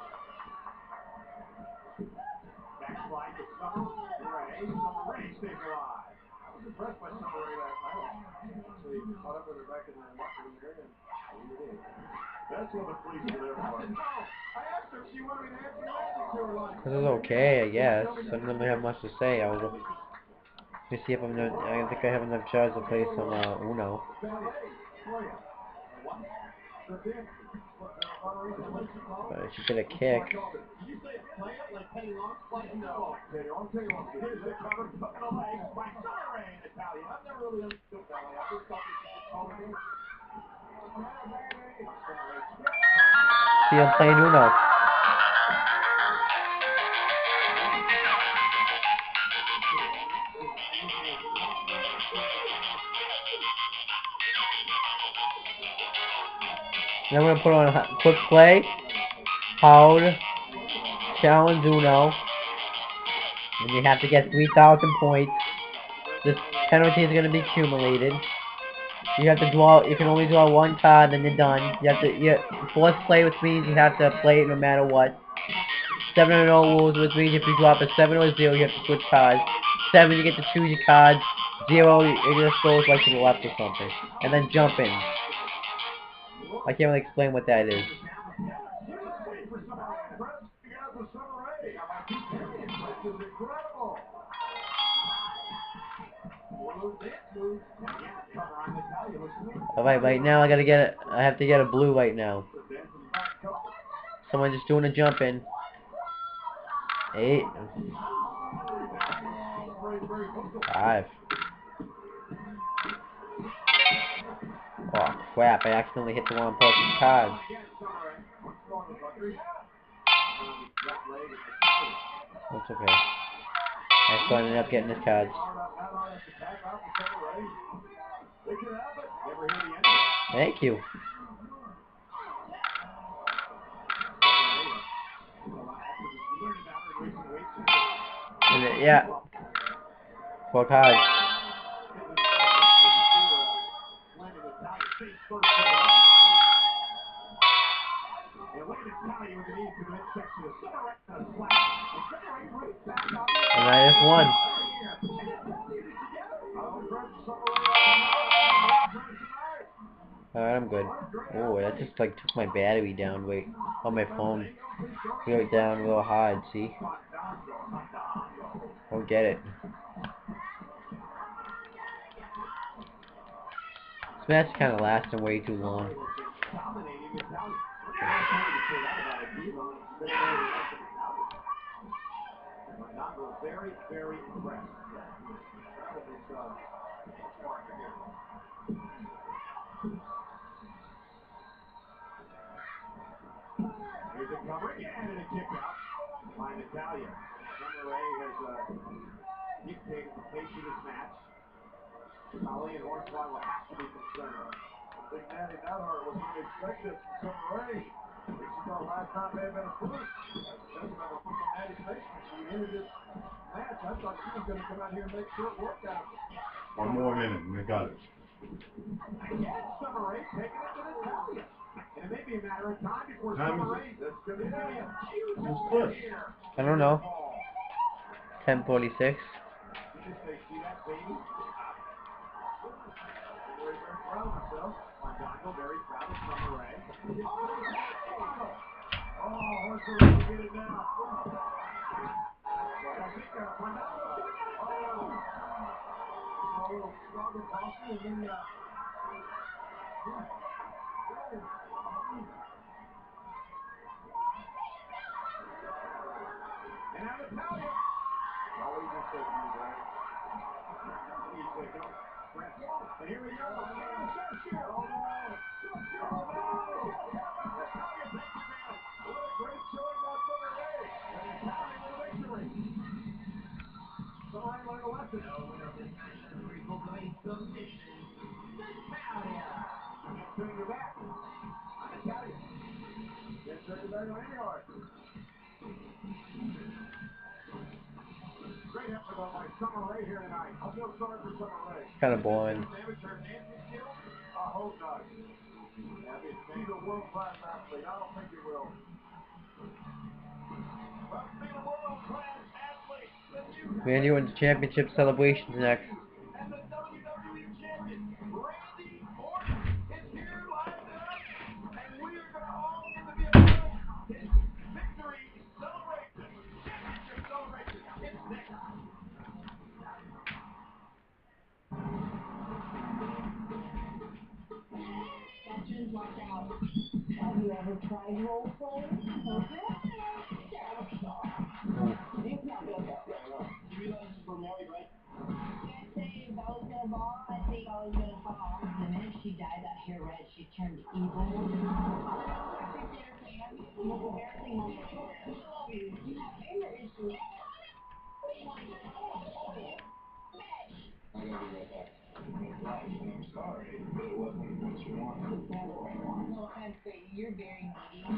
Backslide to Summer Rae. Summer Rae stays alive. I was impressed by Summer Rae last night. Actually caught up with her back in the locker room here, and we did. That's what the police are there for. No, I asked her if she wanted me to answer magic to her line. This is okay, I guess. I don't really have much to say. Let me see if I think I have enough charge to play some Uno. But I should get a kick. See, I'm playing Uno. Then I'm going to put on a quick play, hold, challenge Uno, and you have to get 3,000 points. This penalty is going to be accumulated. You have to draw, you can only draw one card, then you're done. You have to, force play, which means you have to play it no matter what. 7-0 rules, which means if you drop a 7 or a 0, you have to switch cards. 7, you get to choose your cards. 0, it just goes like to the left or something. And then jump in. I can't really explain what that is. Alright, right now I have to get a blue right now. Someone just doing a jump in. 8. 5. Oh crap, I accidentally hit the wrong person's card. That's okay. I still ended up getting his cards. Thank you. Yeah. 4 cards. And I just won. Alright, I'm good. Oh, that just like took my battery down. Wait, on my phone. Real down real hard, see? Don't get it. This match is kind of lasting way too long. Very, very impressed. Here's a cover again and a kick out by Natalia. Summer Rae has dictated the pace of this match. Ali and Hornsby will have to be concerned. Big Natty Neidhart was going to expect this from Summer Rae. This is our last time may have been a fluke. That's about a look on Natty's face when she entered this match. I thought she was going to come out here and make short work out of it. One more minute, and we got it. Again, Summer Rae taking it to Natalia. And it may be a matter of time before Summer Rae is going to be a huge push. I don't know. 10:46. See that, baby? Very, very proud of herself. Fandango very proud of Summer Rae. Oh, Hornsby will get it now. I think Fandango. A little struggle possible, and then and now Natalia. Oh, he just said you right. He's taking off. And here we go. Oh, no. Oh, no. Natalia takes it down. What a great showing by Summer Rae. And Natalia with a victory. Summer Rae learned a lesson. Can't turn your back. Natalia. Can't turn your back on any heart. Great effort by Summer Rae here tonight. I feel sorry for Summer Rae. Kind of boring. I hope not. He's a world-class athlete. I don't think he will. Well, being a world-class athlete, Randy wins championship celebrations next. and the WWE champion, Randy Orton, is here live tonight, and we are going to all get to be a part of his victory celebration, championship celebration. It's next. Veterans walked out. Have you ever tried role playing? Okay. It's not good though. You realize we're married, right? Can't say if I was gonna fall, I think I was gonna fall. The minute she dyed that hair red, she turned evil. I appreciate her saying that. The most embarrassing moment of my career. I love you. You have anger issues. I'm sorry, but it wasn't what you wanted. No offense, but you're very needy.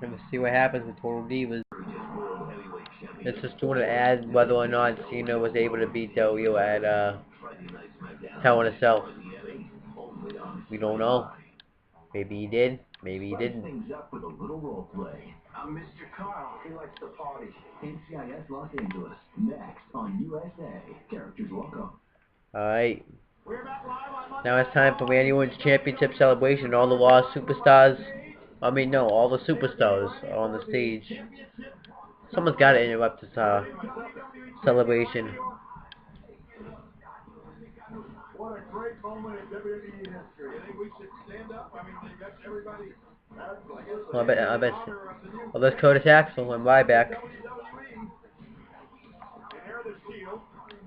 Gonna see what happens with Total Divas. It's just doing an ad whether or not Cena was able to beat Del Rio at Hell in a Cell. We don't know. Maybe he did. Maybe he didn't. Things up with a little role play. I'm Mr. Carl. He likes to party. NCIS Los Angeles. Next on USA. Characters welcome. Alright. Now it's time for Randy Orton's championship celebration. All the Raw superstars. I mean, no, all the superstars are on the stage. Someone's got to interrupt this celebration. What a great moment in WWE history. I think we should stand up. I mean, they got everybody. I bet. Well, there's Curtis Axel and Ryback. And they're the Shield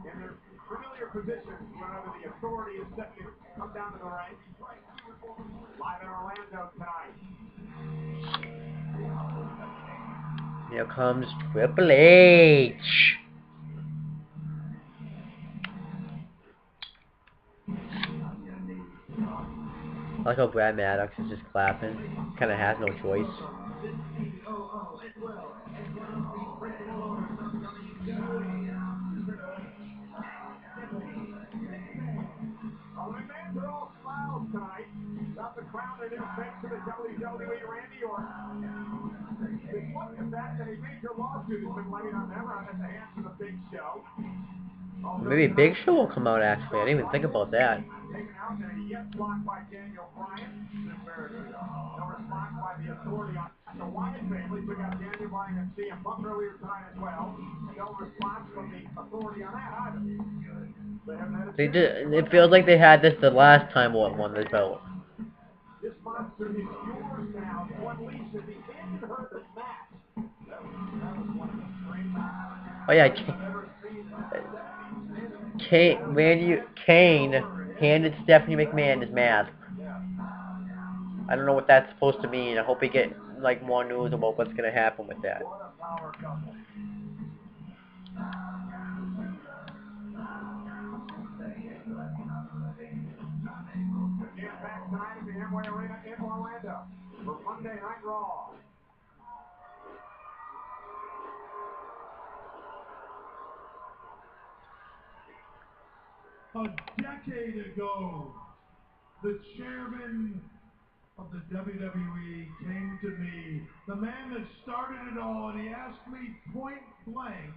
in their familiar positions whenever the authority is set to come down to the ring. Live in Orlando tonight. Here comes Triple H. I like how Brad Maddox is just clapping. Kind of has no choice. The fans are all smiles tonight. About to crown the new face of the WWE, Randy Orton. Despite the fact that a major lawsuit has been laid on them at the hands of the Big Show. Maybe Big Show will come out actually. I didn't even think about that. Taken out in a yes block by Daniel Bryan. No response by the authority on the Wyatt family. Took out Daniel Bryan and CM Punk earlier tonight as well. No response from the authority on that either. They did. It feels like they had this the last time Orton won this belt. This monster is yours now to unleash at the end of her match. That was one of the strangest. Oh yeah, Kane handed Stephanie McMahon his mask. I don't know what that's supposed to mean. I hope we get like more news about what's gonna happen with that. Again, back tonight at the Amway Arena in Orlando for Monday Night Raw. A decade ago, the chairman of the WWE came to me, the man that started it all, and he asked me point blank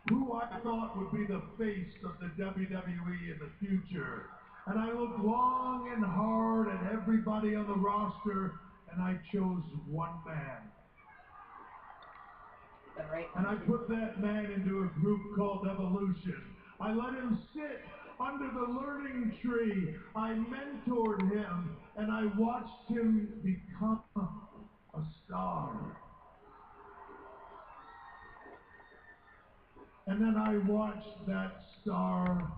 who I thought would be the face of the WWE in the future. And I looked long and hard at everybody on the roster, and I chose one man. Is that right? And I put that man into a group called Evolution. I let him sit under the learning tree. I mentored him, and I watched him become a star. And then I watched that star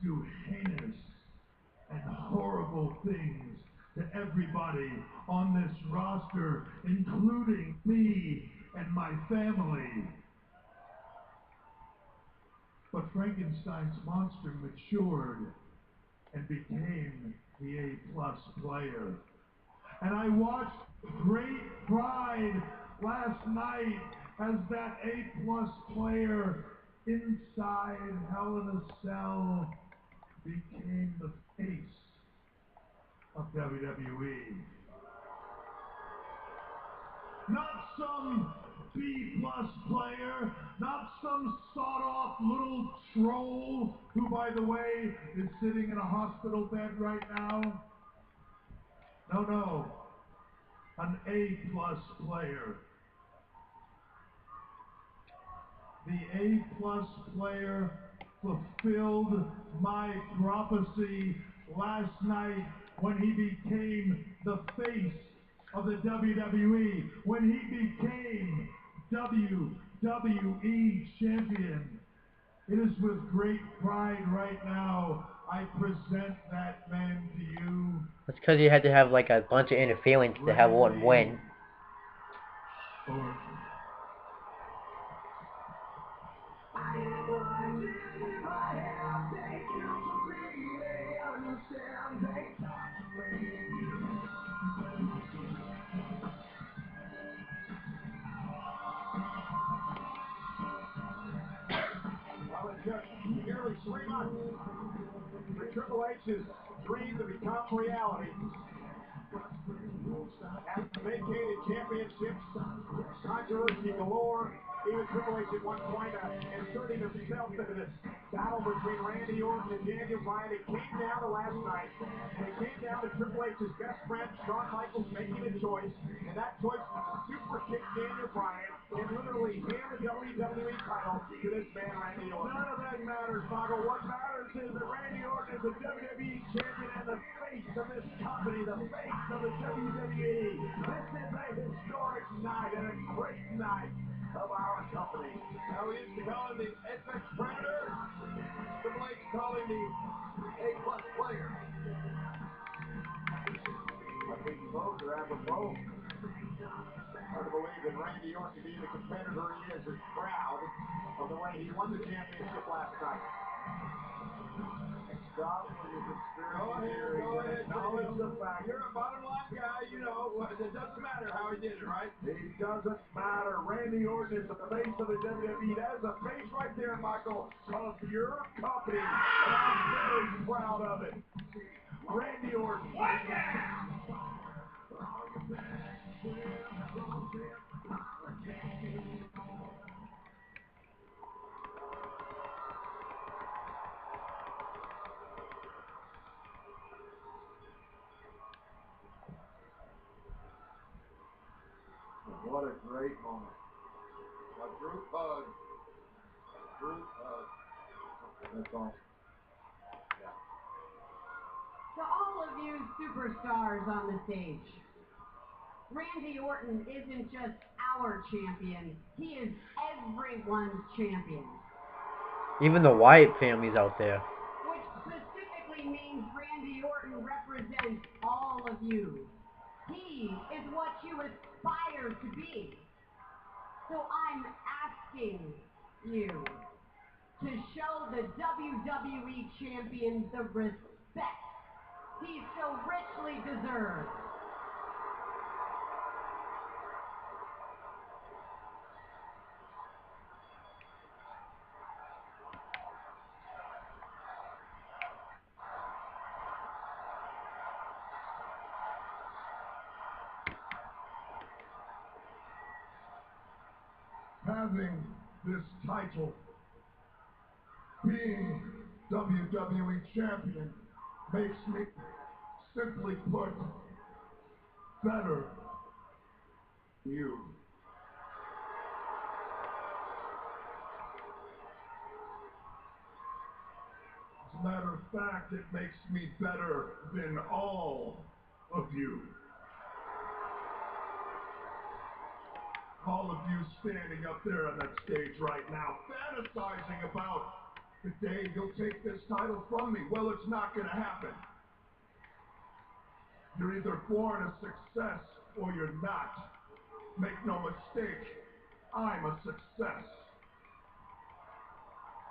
do heinous and horrible things to everybody on this roster, including me and my family. But Frankenstein's monster matured and became the A-plus player. And I watched great pride last night as that A-plus player inside Hell in a Cell became the face of WWE. Not some B-plus player, not some sawed-off little troll who, by the way, is sitting in a hospital bed right now. No, an A-plus player. The A-plus player fulfilled my prophecy last night when he became the face of the WWE, when he became WWE champion. It is with great pride right now I present that man to you. That's because you had to have like a bunch of interference to have Orton win. Orton. Well, it's just nearly 3 months for Triple H's dream to become reality. Has vacated championships, controversy galore. Even Triple H at one point inserting himself into this battle between Randy Orton and Daniel Bryan. It came down to last night, and it came down to Triple H's best friend, Shawn Michaels, making a choice, and that choice was to super kick Daniel Bryan and literally hand the WWE title to this man, Randy Orton. None of that matters, Michael. What matters is that Randy Orton is the WWE champion and the face of this company, the face of the WWE. This is a historic night and a great night of our company. Now we used to call him the Apex Predator. Triple H called him the A-plus player. I think both are apropos. Hard to believe that Randy Orton, being the competitor he is proud of the way he won the championship last night. Stop with your conspiracy theories and acknowledge the fact. You're a bottom line guy, you know. It doesn't matter how he did it, right? It doesn't matter. Randy Orton is the face of the WWE. That is a face right there, Michael, of your company. And I'm very proud of it. Randy Orton. What now? What a great moment. A group hug. A group hug. That's awesome. To all of you superstars on the stage, Randy Orton isn't just our champion, he is everyone's champion. Even the Wyatt family's out there. Which specifically means Randy Orton represents all of you. He is what you aspire to be. So I'm asking you to show the WWE champion the respect he so richly deserves. Having this title, being WWE champion, makes me, simply put, better than you. As a matter of fact, it makes me better than all of you. All of you standing up there on that stage right now, fantasizing about the day you'll take this title from me. Well, it's not going to happen. You're either born a success or you're not. Make no mistake, I'm a success.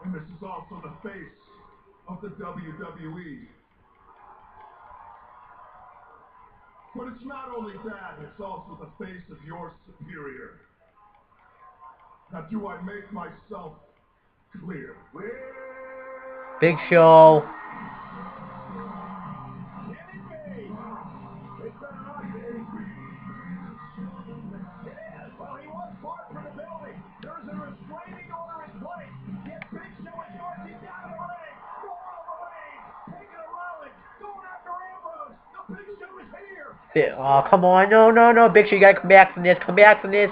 And this is also the face of the WWE. But it's not only that, it's also the face of your superior. Now, do I make myself clear? Big Show. Well, he was barred from the building. There's a restraining order in place. Get Big Show and Dorsey down to the ring. Going on the ring. Taking a relic. Going after Ambrose. The Big Show is here. Oh, come on. No, no, no. Big Show, you gotta come back from this. Come back from this.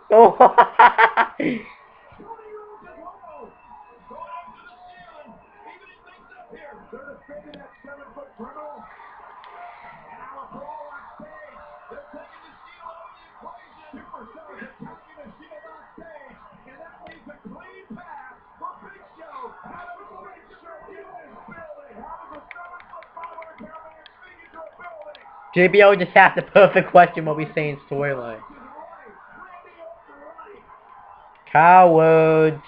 Oh. They're defending that 7-foot criminal. And now a brawl on stage. They're taking the Shield out of the equation. Superstars attacking the Shield on stage. And that leaves a clean path for Big Show. How does Big Show get in this building? How does a 7-foot 500-pound man sneak into a building? JBL just asked the perfect question what we say in storyline. Cowards.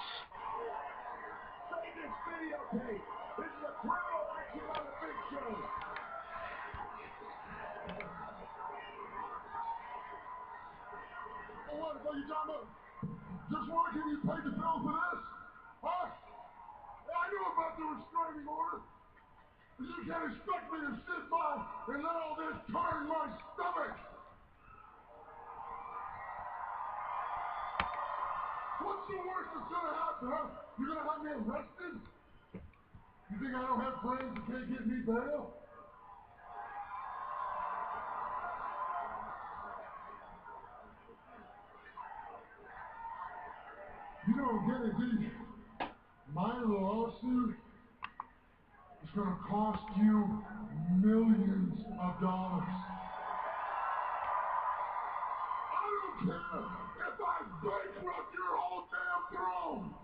Save this videotape. This is a criminal action by the Big Show. Oh, what are you talking about? Just wondering if you paid the bill for this? Huh? I knew about the restraining order. You can't expect me to sit by and let all this turn my stomach. What's the worst that's gonna happen, huh? You're gonna have me arrested? You think I don't have friends that can't get me bail? You don't get it, do you? My lawsuit is gonna cost you millions of dollars. I don't care if I bankrupt your whole damn throne.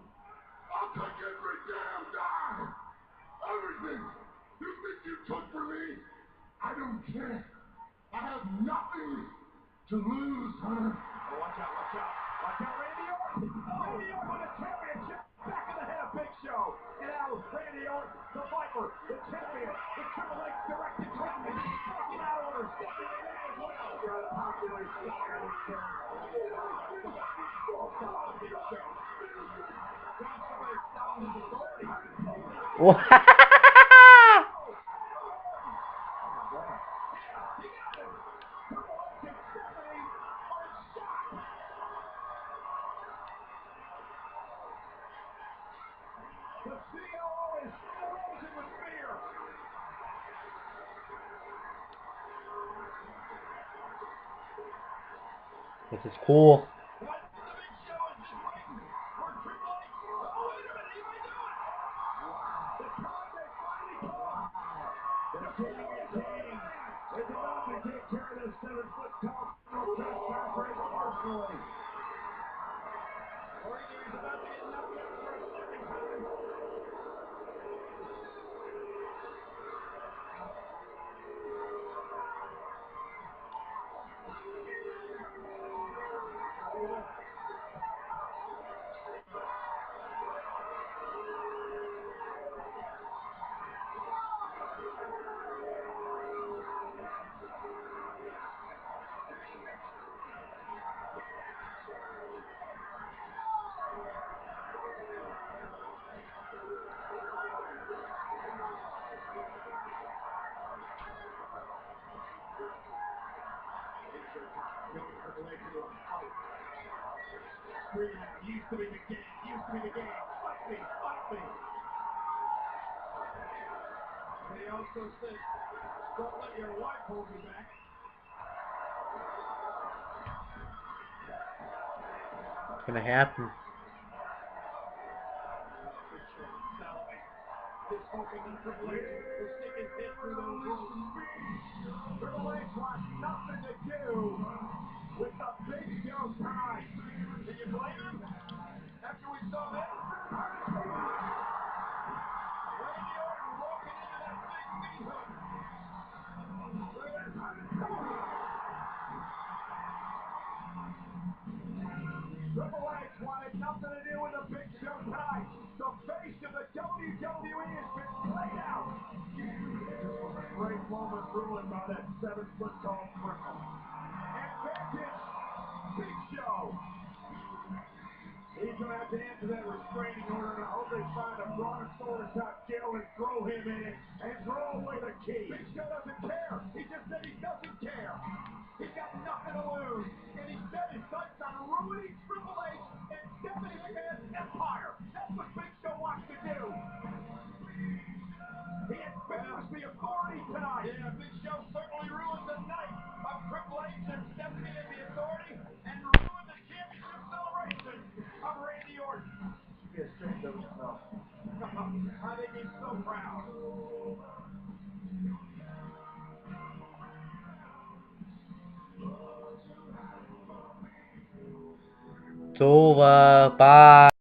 I'll take every damn dime. Everything you think you took from me, I don't care. I have nothing to lose, Hunter. Oh, watch out, watch out. Watch out, Randy Orton. Randy Orton with a championship. Back in the head of Big Show. And now Randy Orton, the Viper, the champion, with Triple H directed traffic. Talking out orders. Stepping in as well. Popular star this show. Big Show. Got somebody stopping his authority. What? The COO is frozen with fear. This is cool. What? The Big Show is just waiting for Triple H. Oh, wait a minute, he might do it. Wow. The time they finally come. The King of Kings is about to take care of this 7-foot tall press conference personally. Or either he's about to get knocked out for a second time. Used to be the game, used to be the game. Fight me, fight me. And he also said, don't let your wife hold you back. What's gonna happen? Just hoping that Triple H will stick his head through those ropes. Triple H wants nothing to do with the Big Show tonight. Can you blame him? After we saw this? Randy Orton walking into that big meat hook. Triple H wanted nothing to do with the Big Show tonight. The face of the WWE has been played out. A great moment ruined by that 7-foot tall cripple. Advantage, Big Show. He's going to have to answer that restraining order, and I hope they find a brontosaurus-type jail and throw him in it and throw away the key. Big Show doesn't care. He just said he doesn't care. He's got nothing to lose, and he set his sights on ruining Triple H and Stephanie McMahon's empire. That's what Big Show wants to do. He embarrassed the authority tonight. Yeah, Big Show certainly ruined the night of Triple H and Stephanie and the authority, and ruined the championship celebration of Randy Orton. You should be ashamed of yourself. I think he's so proud. It's over. Bye.